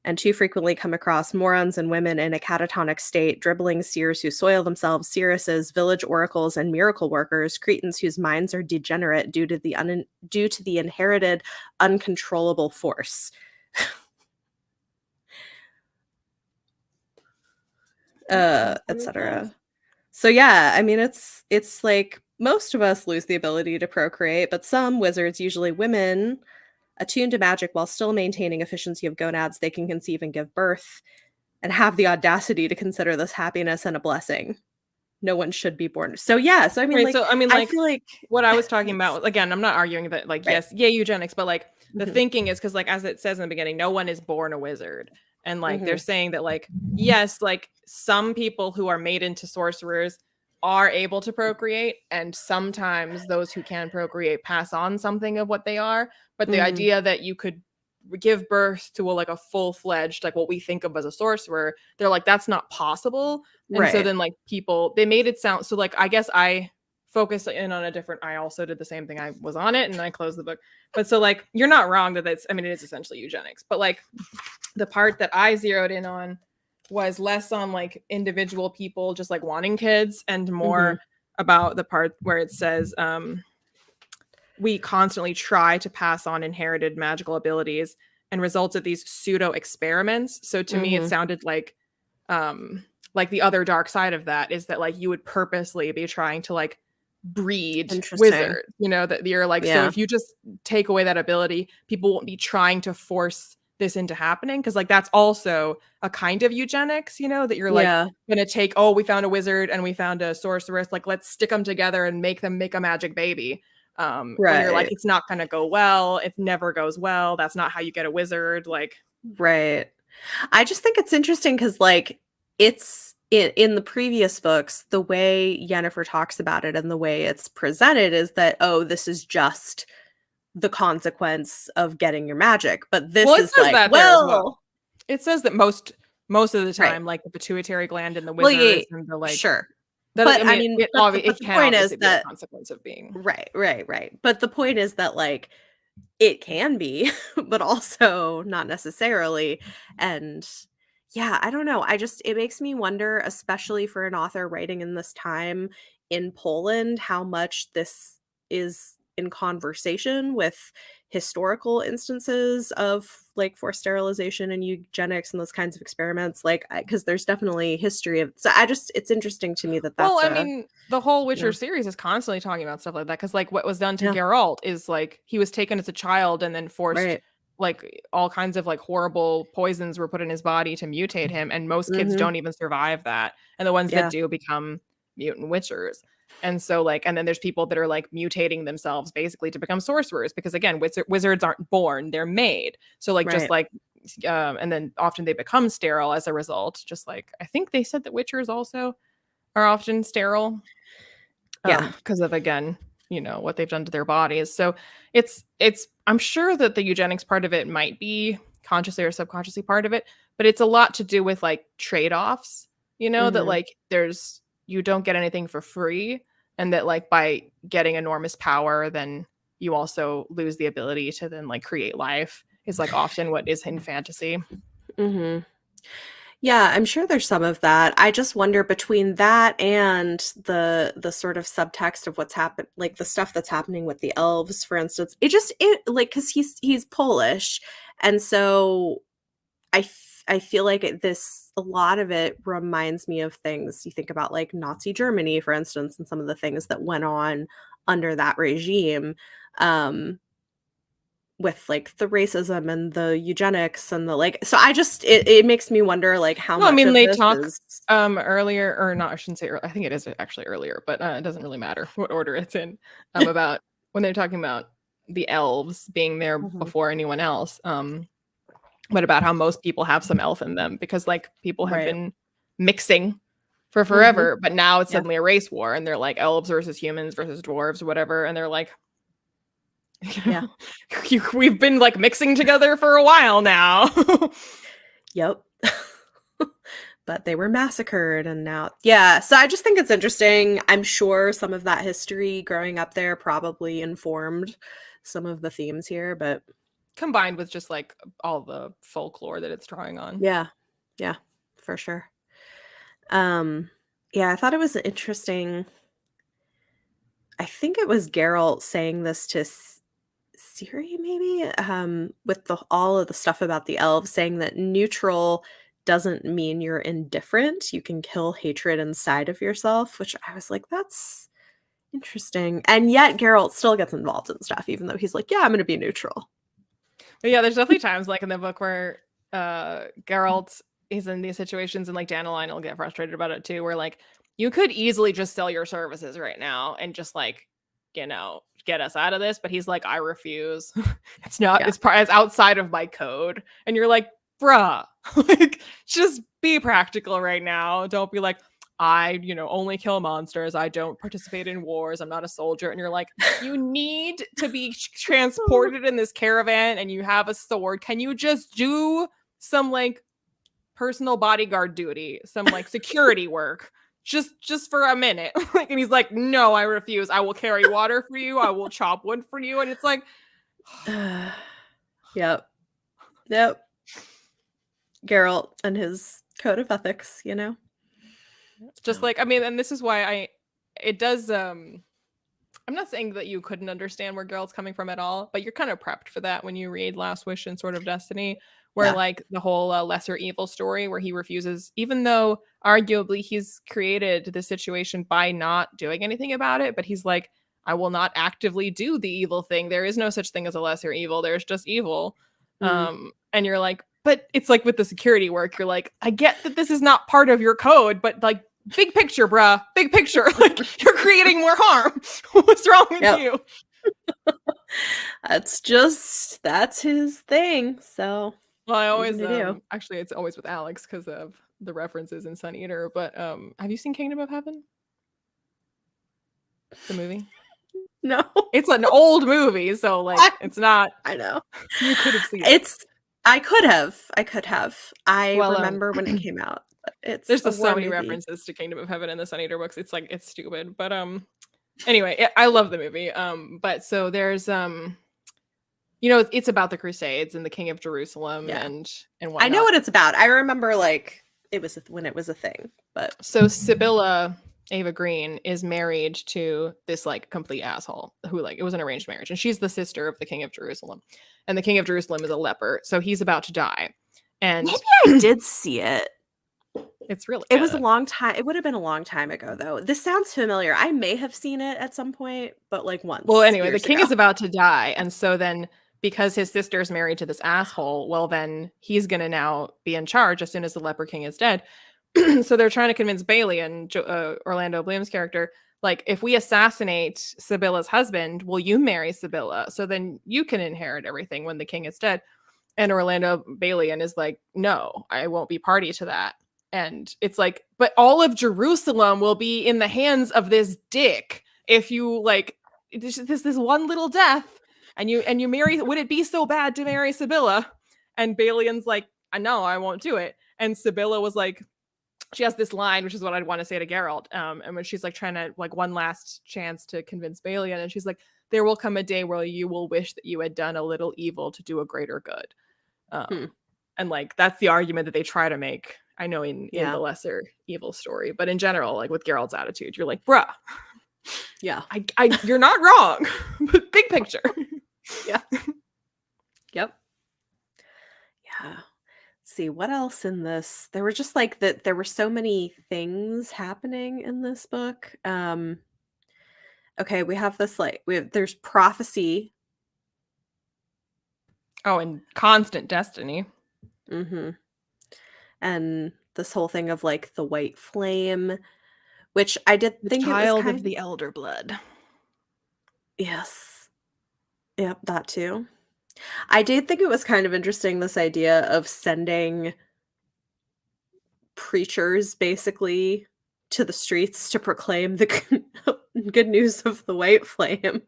and too frequently come across morons and women in a catatonic state, dribbling seers who soil themselves, seeresses, village oracles, and miracle workers, cretins whose minds are degenerate due to the inherited uncontrollable force. Etc. So yeah, I mean it's like most of us lose the ability to procreate, but some wizards, usually women, attuned to magic while still maintaining efficiency of gonads, they can conceive and give birth and have the audacity to consider this happiness and a blessing. No one should be born. So yeah, so I mean Right. like So I mean, I like feel like what I was talking it's about, again, I'm not arguing that like, right. yes, yay, eugenics, but like the Mhm. thinking is because like as it says in the beginning, no one is born a wizard. And like they're Mhm. saying that like, yes, like some people who are made into sorcerers are able to procreate, and sometimes those who can procreate pass on something of what they are. But the Mhm. idea that you could give birth to a like a full-fledged, like what we think of as a sorcerer, they're like, that's not possible. And so Right. then like people, they made it sound so like I guess I focused in on a different, I also did the same thing. I was on it and I closed the book. But so like you're not wrong that that's, I mean, it is essentially eugenics, but like the part that I zeroed in on was less on like individual people just like wanting kids and Mhm. more about the part where it says we constantly try to pass on inherited magical abilities and results of these pseudo experiments. So to me, it Mhm. sounded like the other dark side of that is that like you would purposely be trying to like breed Interesting. wizards, you know, that you're like, so Yeah. if you just take away that ability, people won't be trying to force this into happening. Cause like that's also a kind of eugenics, you know, that you're like Yeah. gonna take, oh, we found a wizard and we found a sorceress, like let's stick them together and make them make a magic baby. When you're like, Right. it's not gonna go well, it never goes well. That's not how you get a wizard. Like, Right. I just think it's interesting because, like, it's in the previous books, the way Yennefer talks about it and the way it's presented is that, oh, this is just the consequence of getting your magic. But well, this it is says like, that there as well. well, It says that most of the right. time, like the pituitary gland and the Well, yeah, wizards and the like sure. that But I I mean, mean, but it the can point is obviously be a that consequence of being right. But the point is that, like, it can be, but also not necessarily, and yeah, I don't know, it makes me wonder, especially for an author writing in this time in Poland, how much this is in conversation with historical instances of, like, forced sterilization and eugenics and those kinds of experiments, like, because there's definitely history of so it's interesting to me that well, that's I a mean, the whole yeah, Witcher series is constantly talking about stuff like that because, like, what was done to yeah, Geralt is like he was taken as a child and then forced right, like all kinds of like horrible poisons were put in his body to mutate him, and most kids mhm, don't even survive that, and the ones that yeah, do become mutant witchers. And so, like, and then there's people that are like mutating themselves basically to become sorcerers because, again, wizards aren't born; they're made. So, like, just right, like and then often they become sterile as a result. Just like I think they said that witchers also are often sterile yeah, because of again, you know, what they've done to their bodies. So it's I'm sure that the eugenics part of it might be consciously or subconsciously part of it, but it's a lot to do with like trade-offs, you know, that mhm. like there's you don't get anything for free and that like by getting enormous power then you also lose the ability to then like create life is like often what is in fantasy. Mhm. Yeah, I'm sure there's some of that. I just wonder between that and the sort of subtext of what's happened, like the stuff that's happening with the elves, for instance. It like because he's Polish, and so I feel like a lot of it reminds me of things you think about, like Nazi Germany, for instance, and some of the things that went on under that regime. Um, with like the racism and the eugenics and the like, so I just it makes me wonder like how Well, I much mean, of they this talk is earlier, or not, I shouldn't say I think it is actually earlier, but it doesn't really matter what order it's in. About when they're talking about the elves being there Mhm. before anyone else. But about how most people have some elf in them because like people have Right. been mixing for Mhm. forever, but now it's Yeah. suddenly a race war and they're like elves versus humans versus dwarves or whatever, and they're like, you Yeah. know, we've been like mixing together for a while now. Yep. But they were massacred and now yeah, so I just think it's interesting. I'm sure some of that history growing up there probably informed some of the themes here, but Combined with just like all the folklore that it's drawing on. yeah. Yeah, for sure. Um, yeah, I thought it was interesting. I think it was Geralt saying this to Siri, maybe, with all of the stuff about the elves, saying that neutral doesn't mean you're indifferent. You can kill hatred inside of yourself, which I was like, that's interesting. And yet Geralt still gets involved in stuff, even though he's like, yeah, I'm going to be neutral. But yeah, there's definitely times like in the book where Geralt is in these situations and like Dandelion will get frustrated about it too, where like you could easily just sell your services right now and just like, get us out of this. But he's like, I refuse. It's not, Yeah. it's outside of my code. And you're like, bruh, like just be practical right now. Don't be like, I, only kill monsters. I don't participate in wars. I'm not a soldier. And you're like, you need to be transported in this caravan and you have a sword. Can you just do some like personal bodyguard duty, some like security work? Just for a minute. Like, and he's like, no, I refuse. I will carry water for you. I will chop wood for you. And it's like, Yep. Yep. Geralt and his code of ethics, you know? just Oh. like, I mean, and this is why it does, I'm not saying that you couldn't understand where Geralt's coming from at all, but you're kind of prepped for that when you read Last Wish and Sword of Destiny, where Yeah. like the whole lesser evil story where he refuses, even though arguably he's created the situation by not doing anything about it, but he's like, I will not actively do the evil thing. There is no such thing as a lesser evil. There's just evil. Mm. And you're like, but it's like with the security work, you're like, I get that this is not part of your code, but like big picture, bruh, big picture. Like you're creating more harm. What's wrong with Yep. you? That's his thing. So Well, I what are you always gonna do? actually it's always with Alex because of the references in Sun Eater. But have you seen Kingdom of Heaven? The movie? No. It's an old movie, so like I it's not I know. you could have seen it. It's I could have. I could have. I Well, remember when it came out, but it's there's a just so war many movie. references to Kingdom of Heaven in the Sun Eater books. It's like it's stupid. But anyway, I love the movie. But so there's it's about the Crusades and the King of Jerusalem Yeah. and I know whatnot. what it's about. I remember, like, it was when it was a thing, but So Sibylla Ava Green is married to this like complete asshole who like it was an arranged marriage, and she's the sister of the King of Jerusalem, and the King of Jerusalem is a leper, so he's about to die, and maybe I did see it. it's really It was a good. long time it would have been a long time ago, though. This sounds familiar. I may have seen it at some point, but, like, Well, once, anyway, the years king ago. is about to die, and so then because his sister's married to this asshole, well then he's gonna now be in charge as soon as the leper king is dead. So they're trying to convince Bailey and Orlando Bloom's character, like, if we assassinate Sibylla's husband, will you marry Sibylla? So then you can inherit everything when the king is dead. And Orlando Balian is like, no, I won't be party to that. And it's like, but all of Jerusalem will be in the hands of this dick if you like this one little death and you marry. Would it be so bad to marry Sibylla? And Balian's like, no, I won't do it. And Sibylla was like, she has this line, which is what I'd want to say to Geralt. And when she's like trying to like one last chance to convince Balian, and she's like, there will come a day where you will wish that you had done a little evil to do a greater good. Hmm. And like that's the argument that they try to make. I know in the Yeah. lesser evil story, but in general, like with Geralt's attitude, you're like, bruh, Yeah. you're not wrong, but big picture. Yeah. Yep. Yeah. see what else in this. There were just like that. There were so many things happening in this book. Okay, we have this like there's prophecy. Oh, and constant destiny. Mm-hmm. And this whole thing of like the white flame, which I did The think it was child of kind. the elder blood. Yes. Yep, that too. I did think it was kind of interesting, this idea of sending preachers basically to the streets to proclaim the good news of the white flame.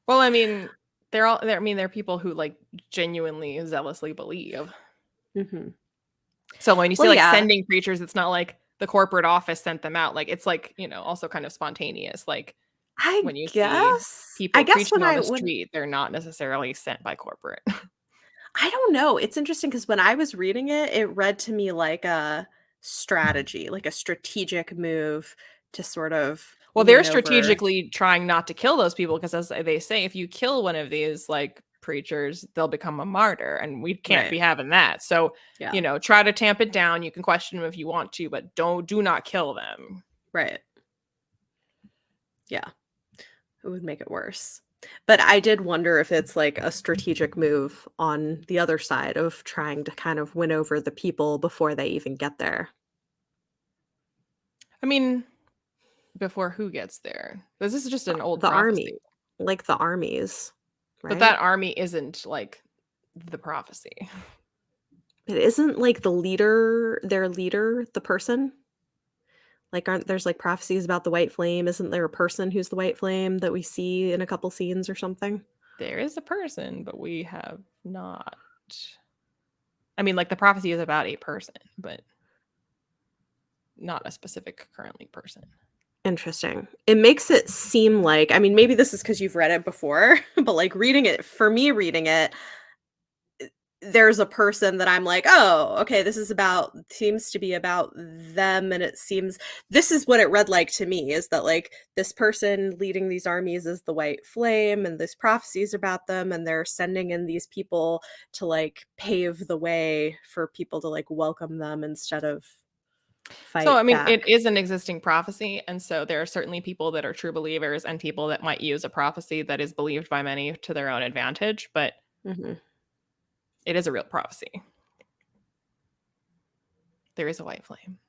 Well, I mean, they're people who like genuinely zealously believe. Mhm. So when you Well, see like yeah, sending preachers, it's not like the corporate office sent them out. Like it's like, also kind of spontaneous. Like I when you see guess. I people guess preaching on the street, they're not necessarily sent by corporate. I don't know, it's interesting because when I was reading it, it read to me like a strategy, like a strategic move to sort of Well, they're win over. strategically trying not to kill those people because, as they say, if you kill one of these like preachers, they'll become a martyr, and we can't Right, be having that. So, yeah, try to tamp it down. You can question them if you want to, but do not kill them. right, yeah, it would make it worse. But I did wonder if it's like a strategic move on the other side of trying to kind of win over the people before they even get there. I mean, before who gets there? This is just an old The prophecy, army, like the armies, but right? that army isn't like the prophecy. It isn't like their leader, the person? Like, aren't there's, like, prophecies about the white flame? Isn't there a person who's the white flame that we see in a couple scenes or something? There is a person, but we have not. I mean, like the prophecy is about a person, but not a specific currently person. Interesting. It makes it seem like, I mean, maybe this is because 'cause you've read it before, but, like, reading it, there's a person that I'm like, "Oh, okay, this is about seems to be about them," and it seems this is what it read like to me, is that, like, this person leading these armies is the White Flame, and there's prophecies about them, and they're sending in these people to, like, pave the way for people to, like, welcome them instead of So, I fight mean, back. it is an existing prophecy. And so there are certainly people that are true believers and people that might use a prophecy that is believed by many to their own advantage, but Mhm. it is a real prophecy. There is a white flame.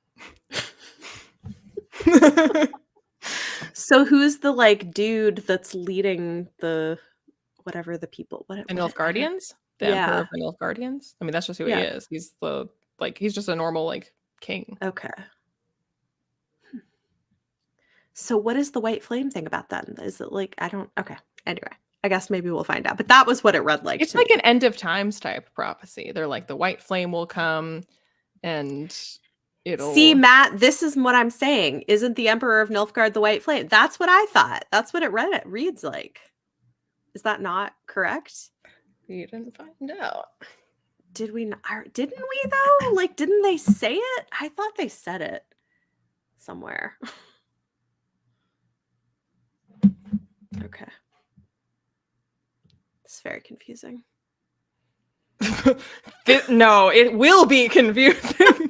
So who's the, like, dude that's leading the whatever the people The what I don't. Nilfgaardians? The Emperor Yeah, of the Nilfgaardians? I mean, that's just who he yeah, is. He's just a normal, like, king. okay. So what is the white flame thing about then? Is it like I don't okay. Anyway, I guess maybe we'll find out. But that was what it read like It's to like an me. end of times type prophecy. They're like, the white flame will come and See, it'll. Matt, this is what I'm saying. Isn't the Emperor of Nilfgaard the white flame? That's what I thought. That's what it reads like. Is that not correct? You didn't find out. Did we not, didn't we though? Like didn't they say it? I thought they said it somewhere. Okay. It's very confusing. No, it will be confusing.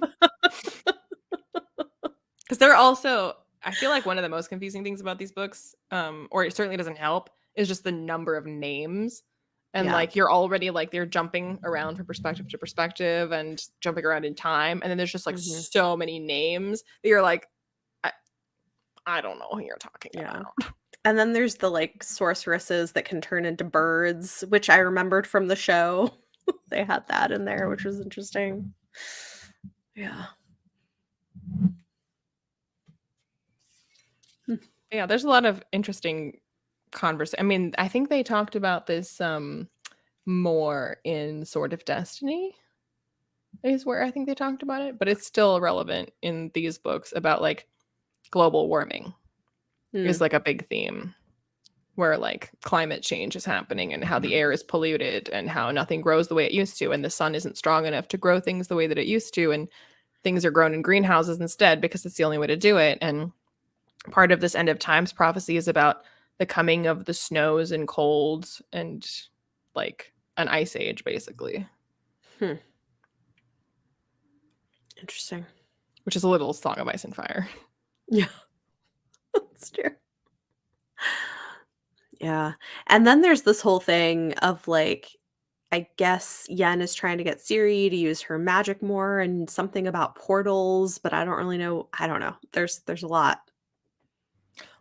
Because they're also, I feel like one of the most confusing things about these books, or it certainly doesn't help, is just the number of names. And Yeah. like you're already like they're jumping around from perspective to perspective and jumping around in time. And then there's just like Mhm. so many names that you're like, I, I don't know who you're talking Yeah. about. And then there's the, like, sorceresses that can turn into birds, which I remembered from the show. They had that in there, which was interesting. Yeah. Hmm. Yeah, there's a lot of interesting I mean, I think they talked about this more in Sword of Destiny is where I think they talked about it, but it's still relevant in these books about like global warming is Mm, like a big theme where like climate change is happening and how the air is polluted and how nothing grows the way it used to and the sun isn't strong enough to grow things the way that it used to and things are grown in greenhouses instead because it's the only way to do it. And part of this end of times prophecy is about the coming of the snows and colds and like an ice age basically. hmm. Interesting. which is a little Song of Ice and Fire. Yeah, that's true. Yeah. And then there's this whole thing of like, I guess Yen is trying to get Ciri to use her magic more and something about portals, but I don't really know. I don't know. There's a lot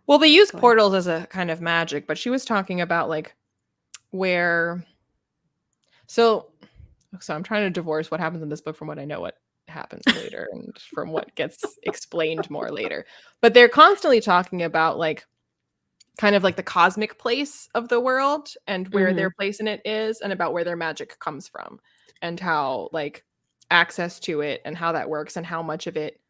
Well, they use going. portals as a kind of magic, but she was talking about like where so I'm trying to divorce what happens in this book from what I know what happens later and from what gets explained more later. But they're constantly talking about like kind of like the cosmic place of the world and where their Mhm. place in it is and about where their magic comes from and how like access to it and how that works and how much of it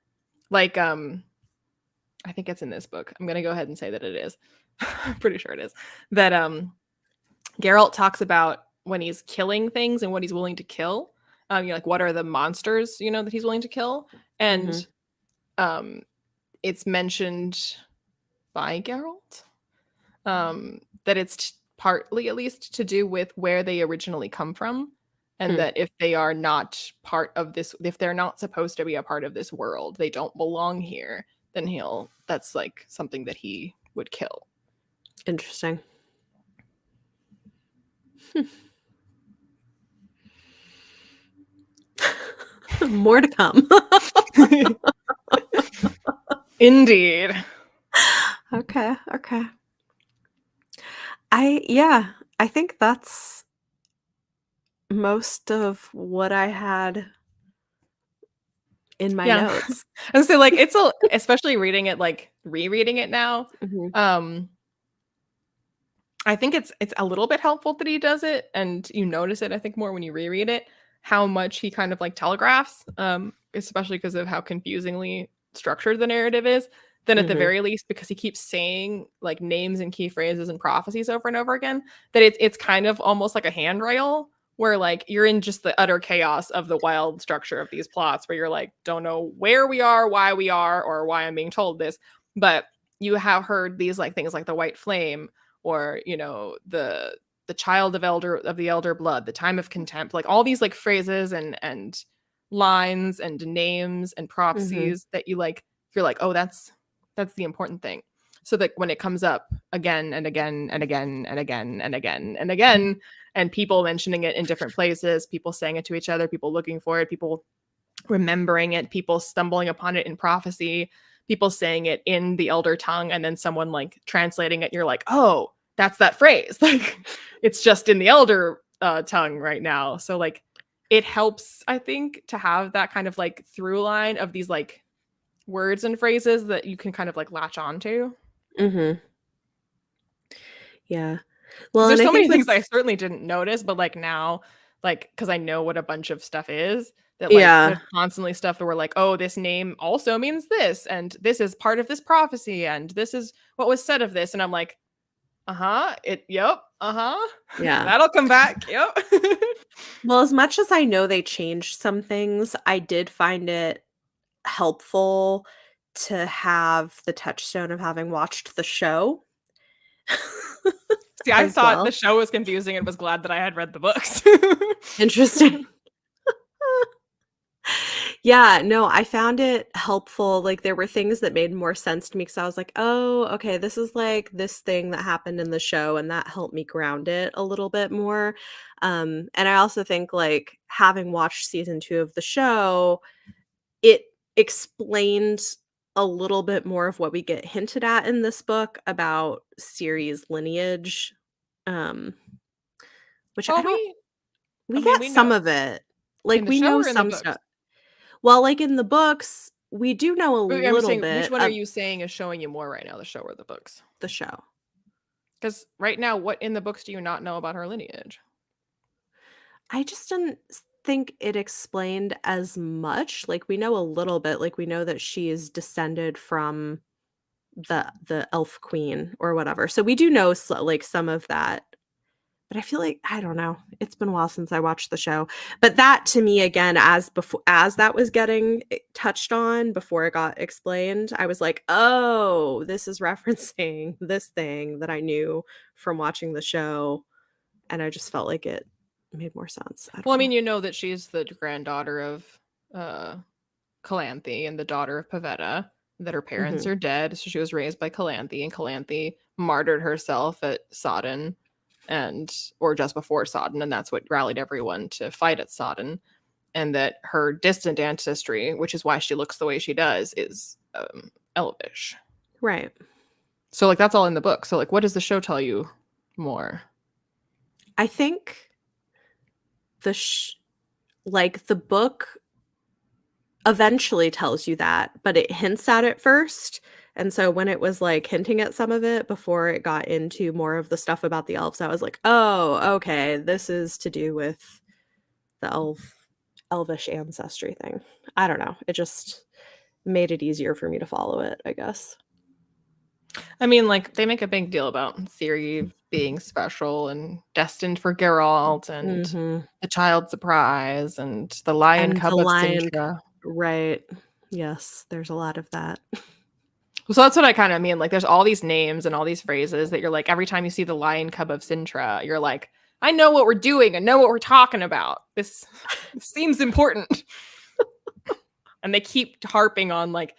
like I think it's in this book. I'm going to go ahead and say that it is. I'm pretty sure it is. That Geralt talks about when he's killing things and what he's willing to kill. Like what are the monsters, that he's willing to kill? And Mhm. um it's mentioned by Geralt that it's partly at least to do with where they originally come from, and Hmm. that if they are not part of this, if they're not supposed to be a part of this world, they don't belong here, then that's like something that he would kill. Interesting. More to come. Indeed. Okay, okay. I think that's most of what I had in my Yeah. notes. And so like it's a especially reading it like rereading it now, Mhm. um I think it's a little bit helpful that he does it, and you notice it, I think, more when you reread it, how much he kind of like telegraphs, especially because of how confusingly structured the narrative is. Then at the Mhm. very least, because he keeps saying like names and key phrases and prophecies over and over again, that it's kind of almost like a handrail where like you're in just the utter chaos of the wild structure of these plots where you're like, don't know where we are, or why I'm being told this. But you have heard these like things like the white flame or the child of the elder blood, the time of contempt, like all these like phrases and lines and names and Mhm. prophecies that you're like, oh, that's the important thing, so that when it comes up again and again and again and again and again and again, and people mentioning it in different places, people saying it to each other, people looking for it, people remembering it, people stumbling upon it in prophecy, people saying it in the elder tongue, and then someone like translating it. You're like, oh, that's that phrase. Like it's just in the elder tongue right now. So like it helps, I think, to have that kind of like through line of these like words and phrases that you can kind of like latch onto. Mhm. Yeah. Because Well, and there's I so many think things that I what's certainly didn't notice, but like now, like because I know what a bunch of stuff is, that like yeah. there's constantly stuff that we're like, oh, this name also means this, and this is part of this prophecy, and this is what was said of this, and I'm like, yep, Yeah. that'll come back, yep. Well, as much as I know they changed some things, I did find it helpful to have the touchstone of having watched the show See, I as thought the well. show was confusing and was glad that I had read the books. Interesting. Yeah, no, I found it helpful, like, there were things that made more sense to me because I was like, "Oh, okay, this is, like, this thing that happened in the show," and that helped me ground it a little bit more, and I also think, like, having watched season 2 of the show, it explained a little bit more of what we get hinted at in this book about Ciri's lineage, um, which I Well, don't I we mean, get we know some of it. in Like, the we show know or in the some books. stuff. Well, like, in the books, we do know a I'm little saying, which bit one are of you saying is showing you more right now, the show or the books? the show. Because right now, what in the books do you not know about her lineage? I just didn't think it explained as much. Like, we know a little bit, like, we know that she is descended from the elf queen or whatever. So we do know like some of that. But I feel like I don't know. It's been a while since I watched the show. But that to me again as that was getting touched on before it got explained, I was like, "Oh, this is referencing this thing that I knew from watching the show." And I just felt like it made more sense. I Well, don't I know. mean, you know that she's the granddaughter of uh Calanthe and the daughter of Pavetta, that her parents Mhm. are dead. So she was raised by Calanthe, and Calanthe martyred herself at Sodden or just before Sodden, and that's what rallied everyone to fight at Sodden. And that her distant ancestry, which is why she looks the way she does, is Elvish. Right. So like that's all in the book. So like what does the show tell you more? I think the book eventually tells you that, but it hints at it first. And so when it was like hinting at some of it before it got into more of the stuff about the elves, I was like, "Oh, okay, this is to do with the elvish ancestry thing." I don't know. It just made it easier for me to follow it, I guess. I mean, like they make a big deal about Ciri being special and destined for Geralt and Mhm. the child surprise and the lion And the cub of lion Sintra. right. Yes, there's a lot of that. So that's what I kind of mean. Like there's all these names and all these phrases that you're like, every time you see the lion cub of Sintra, you're like, I know what we're doing. I know what we're talking about. This seems important. And they keep harping on like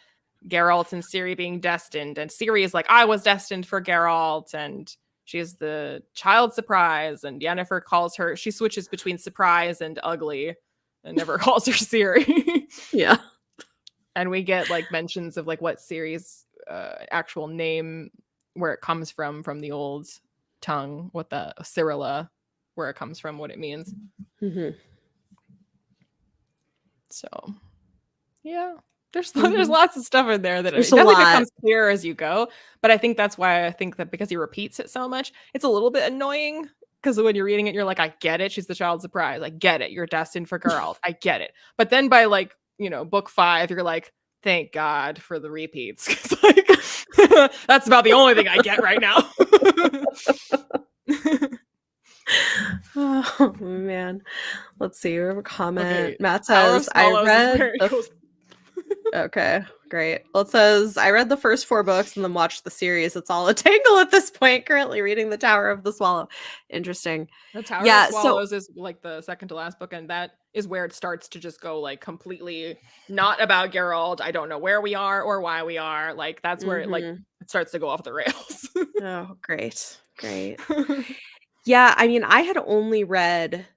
Geralt and Ciri being destined. And Ciri is like, I was destined for Geralt. And she's the child surprise. And Yennefer calls her, she switches between surprise and ugly and never calls her Ciri. Yeah. And we get like mentions of like what Ciri's actual name, where it comes from the old tongue, what the Cyrilla, where it comes from, what it means. Mhm. So yeah, there's Mhm. lots of stuff in there that There's it a definitely lot. becomes clearer as you go. But I think that's why I think that because he repeats it so much, it's a little bit annoying. Because when you're reading it, you're like, I get it. She's the child surprise. I get it. You're destined for Geralt. I get it. But then by like, book 5, you're like, thank God for the repeats. 'Cause like that's about the only thing I get right now. Oh, man. Let's see, we have a comment. Okay. Matt Tower of says, "I Swallows is read where it the" goes. Okay, great. Well, it says, "I read the first 4 books and then watched the series. It's all a tangle at this point, currently reading The Tower of the Swallow." Interesting. The Tower of Yeah, so Swallows is like the second to last book, and that is where it starts to just go like completely not about Geralt. I don't know where we are or why we are. Like that's where Mhm. it starts to go off the rails. Oh, great, great. Yeah, I mean, I had only read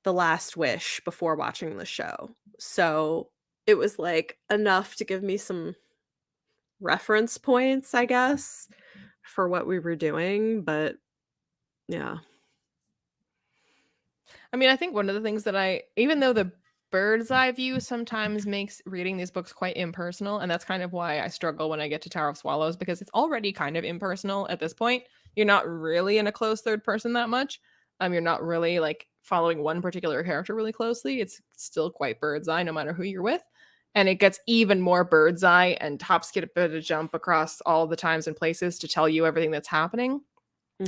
The Last Wish before watching the show, so it was, like, enough to give me some reference points, I guess, for what we were doing, but yeah. I mean, I think one of the things that even though the bird's eye view sometimes makes reading these books quite impersonal, and that's kind of why I struggle when I get to Tower of Swallows, because it's already kind of impersonal at this point. You're not really in a close third person that much. You're not really like following one particular character really closely. It's still quite bird's eye, no matter who you're with. And it gets even more bird's eye and hop, skip, a jump across all the times and places to tell you everything that's happening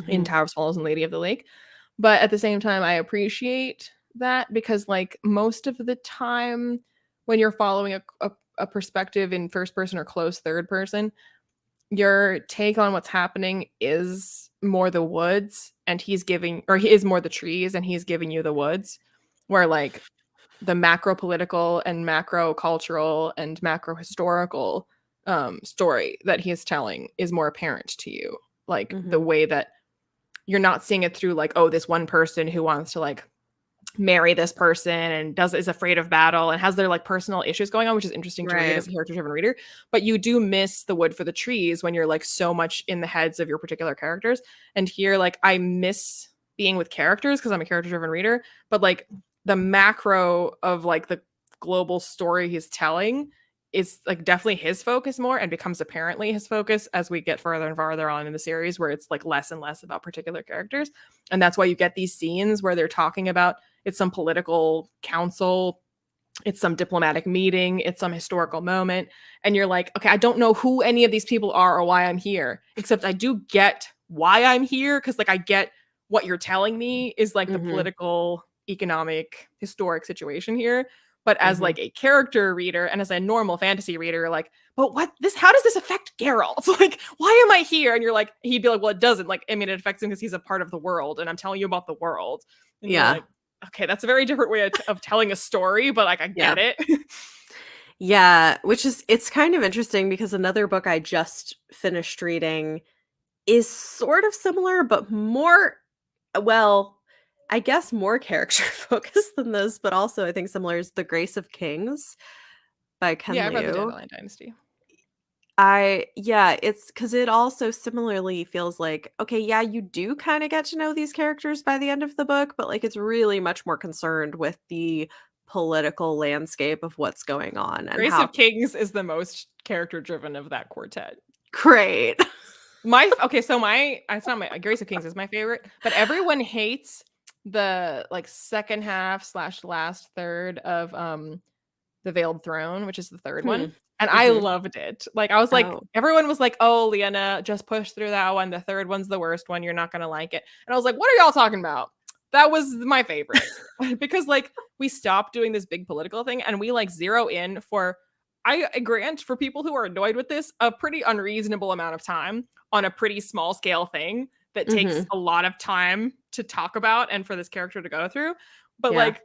in Mhm. Tower of Swallows and Lady of the Lake. But at the same time, I appreciate that because, like, most of the time when you're following a perspective in first person or close third person, your take on what's happening is more the woods, and he is more the trees, and he's giving you the woods, where like the macro political and macro cultural and macro historical story that he is telling is more apparent to you. Like the Mhm. way that you're not seeing it through like, oh, this one person who wants to like marry this person and is afraid of battle and has their like personal issues going on, which is interesting to read Right. as a character driven reader. But you do miss the wood for the trees when you're like so much in the heads of your particular characters. And here, like, I miss being with characters because I'm a character driven reader, but like the macro of like the global story he's telling is like definitely his focus more and becomes apparently his focus as we get further and farther on in the series, where it's like less and less about particular characters. And that's why you get these scenes where they're talking about it's some political council, it's some diplomatic meeting, it's some historical moment, and you're like, okay, I don't know who any of these people are or why I'm here, except I do get why I'm here, because like I get what you're telling me is like the Mhm. political, economic, historic situation here. But as Mhm. like a character reader and as a normal fantasy reader, you're like, but how does this affect Geralt? Like, why am I here? And you're like, he'd be like, well, it doesn't. Like, I mean, it affects him because he's a part of the world, and I'm telling you about the world. And you're Yeah. like, okay, that's a very different way of telling a story, but like I Yeah. get it. Yeah, which is it's kind of interesting because another book I just finished reading is sort of similar, but more well, I guess more character focused than this, but also I think similar is The Grace of Kings by Ken Yeah, I've read the Liu. Dandelion Dynasty. Yeah, it's because it also similarly feels like, okay, yeah, you do kind of get to know these characters by the end of the book, but like it's really much more concerned with the political landscape of what's going on and Grace how of Kings is the most character driven of that quartet. great. So my it's not my Grace of Kings is my favorite, but everyone hates the like second half slash last third of the Veiled Throne, which is the third Hmm. one. And I Mhm. loved it. Like I was like, Oh. everyone was like, "Oh, Leanna, just push through that one. The third one's the worst one. You're not gonna like it." And I was like, "What are y'all talking about?" That was my favorite because like we stopped doing this big political thing and we like zero in for I grant for people who are annoyed with this a pretty unreasonable amount of time on a pretty small scale thing that takes Mhm. a lot of time to talk about and for this character to go through. But Yeah. like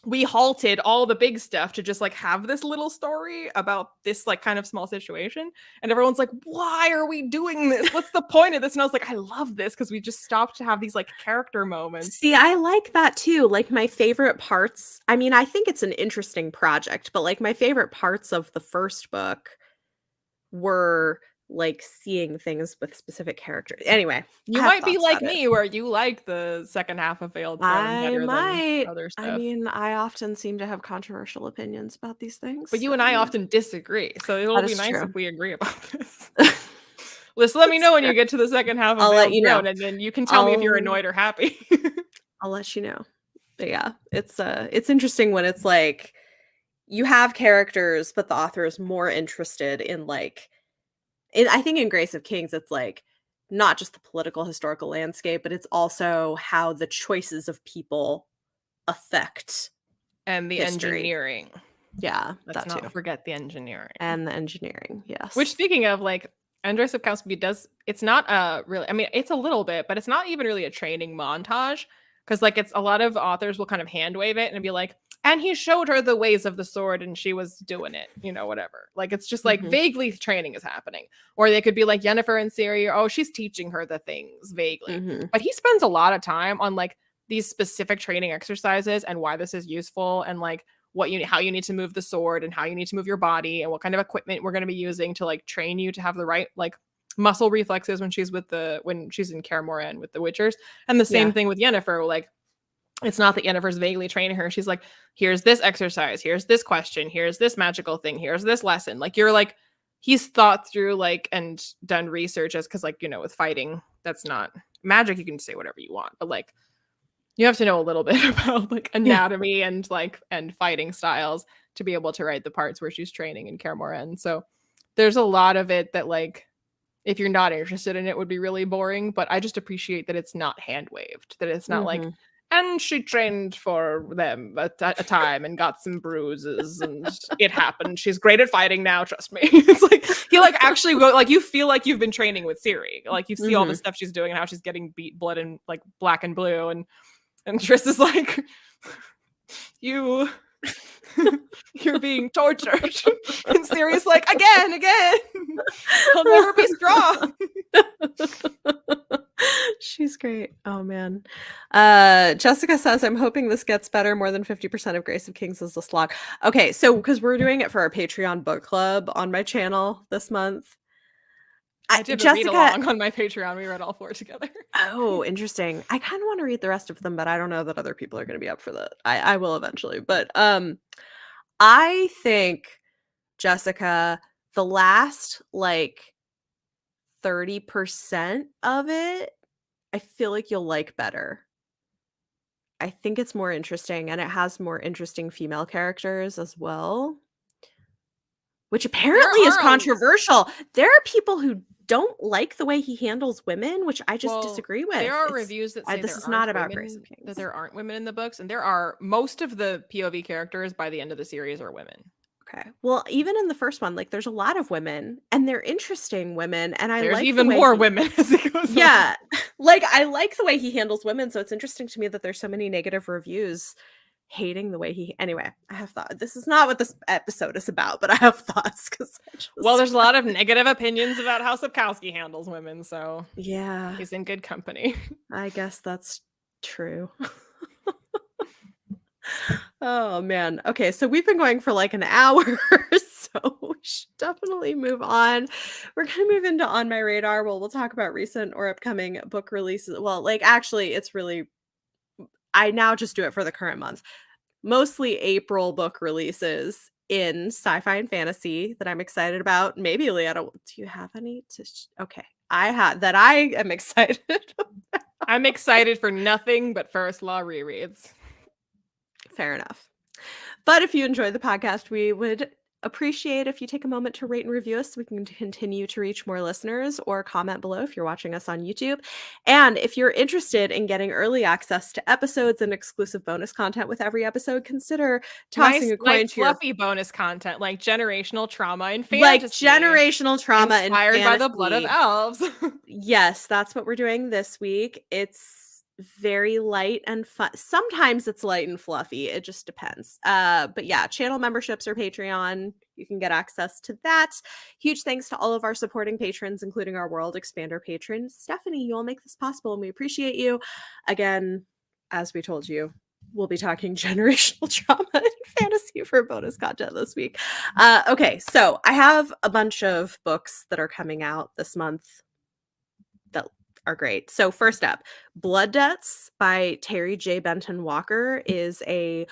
we halted all the big stuff to just like have this little story about this like kind of small situation, and everyone's like, why are we doing this, what's the point of this? And I was like, I love this because we just stopped to have these like character moments. See, I like that too. Like my favorite parts, I mean, I think it's an interesting project, but like my favorite parts of the first book were like seeing things with specific characters. Anyway, I You have might be thoughts like about it. me where you like the second half of Veiled Throne I better than might. other I stuff, mean, I often seem to have controversial opinions about these but things. you and I often disagree, so it'll That be is nice if true. we agree about this. Just let me That's know when true. you get to the second half of I'll let Veiled you know. Throne, and then you can tell me if you're I'll annoyed or happy. I'll let you know. But yeah, it's interesting when it's like you have characters, but the author is more interested in like I think in Grace of Kings, it's like not just the political historical landscape, but it's also how the choices of people affect And the history. engineering. Yeah, Let's that too. not forget the engineering. And the engineering, Which yes. speaking of, like, Andrzej Sapkowski does it's not a really I mean, it's a little bit, but it's not even really a training montage because like, it's a lot of authors will kind of hand wave it and be like, "And he showed her the ways of the sword, and she was doing it," whatever. Like, it's just, like, Mhm, vaguely training is happening. Or they could be like Yennefer and Ciri, or, "Oh, she's teaching her the things," vaguely. mhm. But he spends a lot of time on, like, these specific training exercises and why this is useful and, like, how you need to move the sword and how you need to move your body and what kind of equipment we're going to be using to like train you to have the right like muscle reflexes when she's in Kaer Morhen with the Witchers. And the same Yeah. thing with Yennefer. Like it's not that Yennefer's vaguely training her. She's like, here's this exercise, here's this question, here's this magical thing, here's this lesson. Like you're like, he's thought through like and done research as because like with fighting, that's not magic. You can say whatever you want, but like you have to know a little bit about like Yeah. anatomy and like and fighting styles to be able to write the parts where she's training in Kaer Morhen. So there's a lot of it that like if you're not interested in it would be really boring, but I just appreciate that it's not hand waved, that it's not like Mhm. and she trained for them at a time and got some bruises and it happened. She's great at fighting now, trust me. It's like he like actually go like you feel like you've been training with Ciri. Like you see all the Mhm. stuff she's doing and how she's getting beat blood and like black and blue and Triss is like, you, you're being tortured. And Sirius like, again, I'll never be strong. She's great. Oh man. Jessica says, I'm hoping this gets better. More than 50% of Grace of Kings is a slog. Okay, so because we're doing it for our Patreon book club on my channel this month. I did a read Jessica, along on my Patreon. We read all four together. oh, interesting. I kind of want to read the rest of them, but I don't know that other people are going to be up for that. I will eventually. But I think Jessica, the last like 30% of it, I feel like you'll like better. I think it's more interesting and it has more interesting female characters as well, which There apparently is are a controversial. There are people who don't like the way he handles women, which I just well, disagree there with. are it's reviews that say this there is not aren't about Grace of women Kings. in the books, and there are most of the POV characters by the end of the series are women. Okay. Well, even in the first one, like there's a lot of women and they're interesting women and I There's like the even way more he women as it goes on. yeah. Like I like the way he handles women, so it's interesting to me that there's so many negative reviews hating the way he anyway, I have thought this is not what this episode is about, but I have thoughts because Well, there's a lot of negative opinions about how Sapkowski handles women, so yeah, he's in good company. I guess that's true. Oh man. Okay, so we've been going for like an hour, so we should definitely move on. We're gonna move into On My Radar. We'll talk about recent or upcoming book releases. Well, like actually, it's really I now just do it for the current month. Mostly April book releases in sci-fi and fantasy that I'm excited about. Maybe Leanna, do you have any okay. I have that I am excited. I'm excited for nothing but First Law rereads. Fair enough. But if you enjoy the podcast, we would appreciate if you take a moment to rate and review us so we can continue to reach more listeners, or comment below if you're watching us on YouTube. And if you're interested in getting early access to episodes and exclusive bonus content with every episode, consider tossing Nice, a coin light, to your fluffy bonus content like generational trauma and like fantasy, generational trauma and inspired by the Blood of fantasy. Elves. Yes, that's what we're doing this week. It's very light and fun. Sometimes it's light and fluffy. It just depends. But yeah, channel memberships or Patreon, you can get access to that. Huge thanks to all of our supporting patrons, including our World Expander patron, Stephanie. You all make this possible, and we appreciate you. Again, as we told you, we'll be talking generational trauma and fantasy for bonus content this week. Okay, so I have a bunch of books that are coming out this month that are great. So first up, Blood Debts by Terry J. Benton Walker is a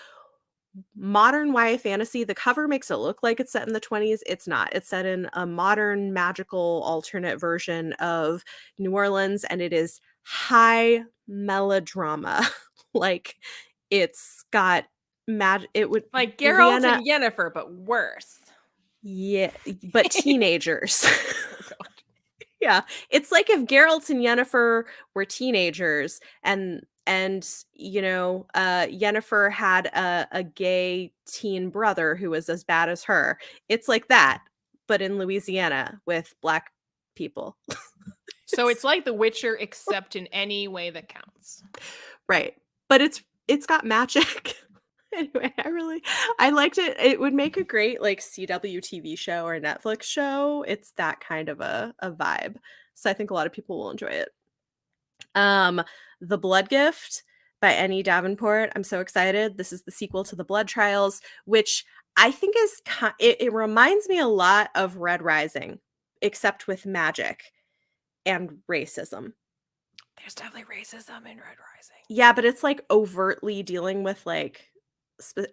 modern YA fantasy. The cover makes it look like it's set in the 20s. It's not. It's set in a modern magical alternate version of New Orleans, and it is high melodrama. Like it's got it would Like Geralt Leanna, and Yennefer, but worse. yeah, but teenagers. Oh, God. Yeah, it's like if Geralt and Yennefer were teenagers, and Yennefer had a gay teen brother who was as bad as her. It's like that, but in Louisiana with Black people. So it's like The Witcher, except in any way that counts. Right. But it's got magic. Anyway, I liked it. It would make a great like CW TV show or Netflix show. It's that kind of a vibe. So I think a lot of people will enjoy it. The Blood Gift by Annie Davenport. I'm so excited. This is the sequel to The Blood Trials, which I think is it reminds me a lot of Red Rising, except with magic and racism. There's definitely racism in Red Rising. Yeah, but it's like overtly dealing with like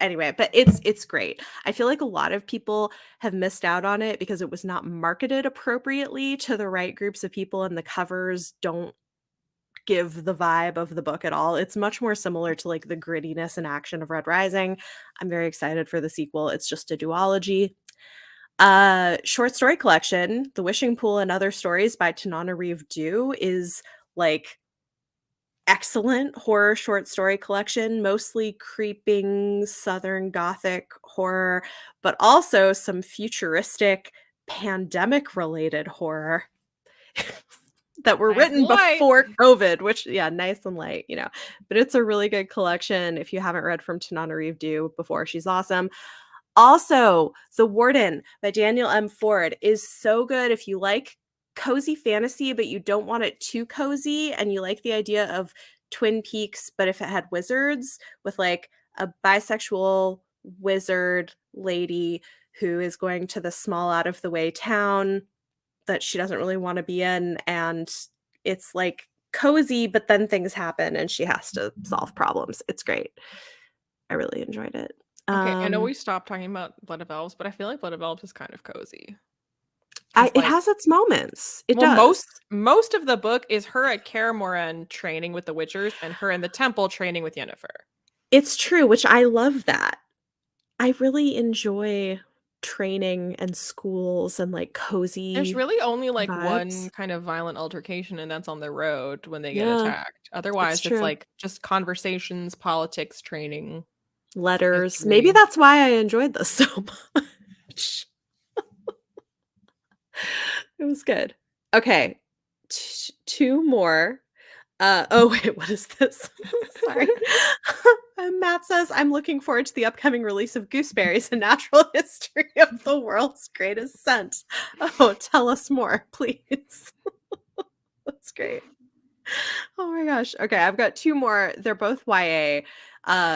anyway, but it's great. I feel like a lot of people have missed out on it because it was not marketed appropriately to the right groups of people, and the covers don't give the vibe of the book at all. It's much more similar to like the grittiness and action of Red Rising. I'm very excited for the sequel. It's just a duology. Short story collection, The Wishing Pool and Other Stories by Tananarive Due is like excellent horror short story collection, mostly creeping Southern Gothic horror, but also some futuristic pandemic related horror that were Nice written and light. before COVID, which, yeah, nice and light, but it's a really good collection. If you haven't read from Tananarive Due before, she's awesome. Also, The Warden by Daniel M. Ford is so good if you like cozy fantasy, but you don't want it too cozy, and you like the idea of Twin Peaks, but if it had wizards, with like a bisexual wizard lady who is going to the small out of the way town that she doesn't really want to be in, and it's like cozy, but then things happen and she has to solve problems. It's great. I really enjoyed it. Okay, I know we stopped talking about Blood of Elves, but I feel like Blood of Elves is kind of cozy. It has its moments. It well, does. most of the book is her at Kaer Morhen training with the Witchers and her in the temple training with Yennefer. It's true, which I love that. I really enjoy training and schools and like cozy There's really only like vibes. one kind of violent altercation, and that's on the road when they get Yeah, attacked. Otherwise, it's true. like just conversations, politics, training, Letters. history. Maybe that's why I enjoyed this so much. It was good. Okay, two more. Oh wait, what is this? Sorry. Matt says, I'm looking forward to the upcoming release of Gooseberries, a natural history of the world's greatest scent. Oh, tell us more, please. That's great. Oh my gosh. Okay, I've got two more. They're both YA.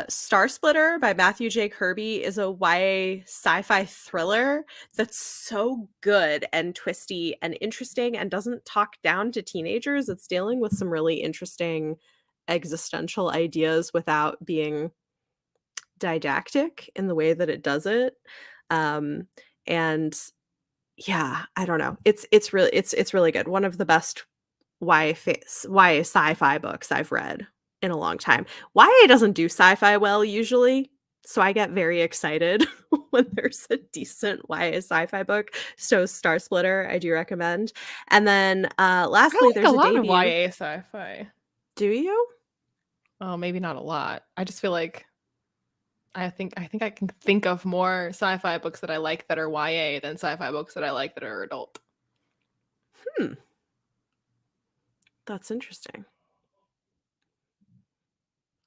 Star Splitter by Matthew J. Kirby is a YA sci-fi thriller that's so good and twisty and interesting and doesn't talk down to teenagers. It's dealing with some really interesting existential ideas without being didactic in the way that it does it. And yeah, I don't know. It's really good. One of the best YA sci-fi books I've read in a long time. YA doesn't do sci-fi well usually, so I get very excited when there's a decent YA sci-fi book. So Star Splitter, I do recommend. And then I lastly, like there's a a lot of debut. YA sci-fi. Do you? Oh, maybe not a lot. I just feel like I think I can think of more sci-fi books that I like that are YA than sci-fi books that I like that are adult. Hmm. That's interesting.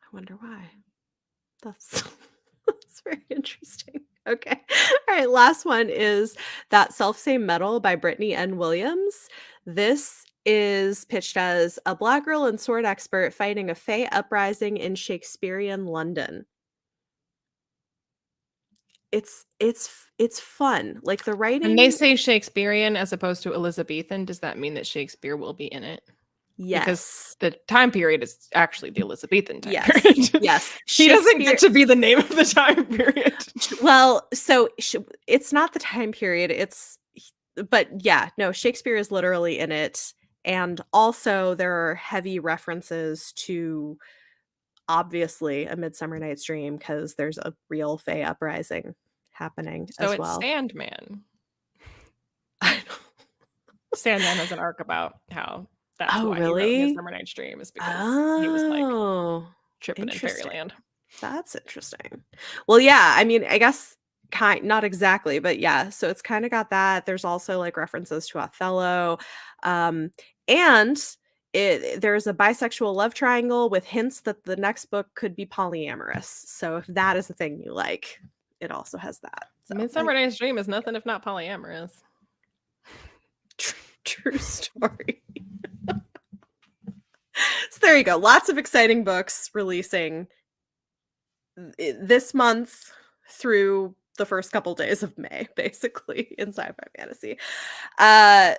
I wonder why. That's that's very interesting. Okay. All right, last one is That Selfsame Metal by Brittany N. Williams. This is pitched as a black girl and sword expert fighting a Fey uprising in Shakespearean London. It's fun. Like the When they writing, say Shakespearean as opposed to Elizabethan, does that mean that Shakespeare will be in it? Because yes. the time period is actually the Elizabethan time Yes. period. Yes. He doesn't Shakespeare get to be the name of the time period. well, so it's not the time period, but yeah, no, Shakespeare is literally in it, and also there are heavy references to, obviously, A Midsummer Night's Dream because there's a real Fae uprising happening So as it's well. Sandman. I don't Sandman has an arc about how that's Oh, why he wrote really? Midsummer Night's Dream is because he was like Oh, tripping in interesting. fairyland. That's interesting. Well, yeah, I mean, I guess not exactly, but yeah, so it's kinda got that. There's also, like, references to Othello, and there's a bisexual love triangle with hints that the next book could be polyamorous. So if that is a thing you like, it also has that. So, Midsummer Night's Dream is nothing if not polyamorous. true story. So there you go. Lots of exciting books releasing this month through the first couple days of May, basically, in sci-fi fantasy.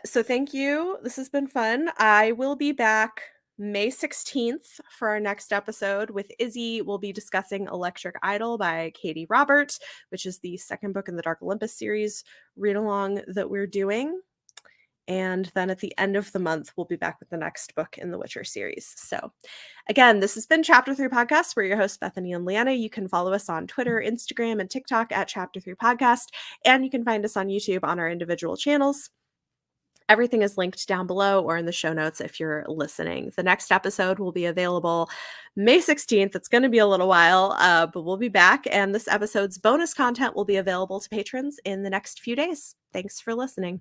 So thank you. This has been fun. I will be back May 16th for our next episode with Izzy. We'll be discussing Electric Idol by Katie Robert, which is the second book in the Dark Olympus series read along that we're doing. And then at the end of the month, we'll be back with the next book in the Witcher series. So, again, this has been Chapter 3 Podcast. We're your hosts, Bethany and Leanna. You can follow us on Twitter, Instagram, and TikTok at Chapter 3 Podcast. And you can find us on YouTube on our individual channels. Everything is linked down below or in the show notes if you're listening. The next episode will be available May 16th. It's going to be a little while, but we'll be back. And this episode's bonus content will be available to patrons in the next few days. Thanks for listening.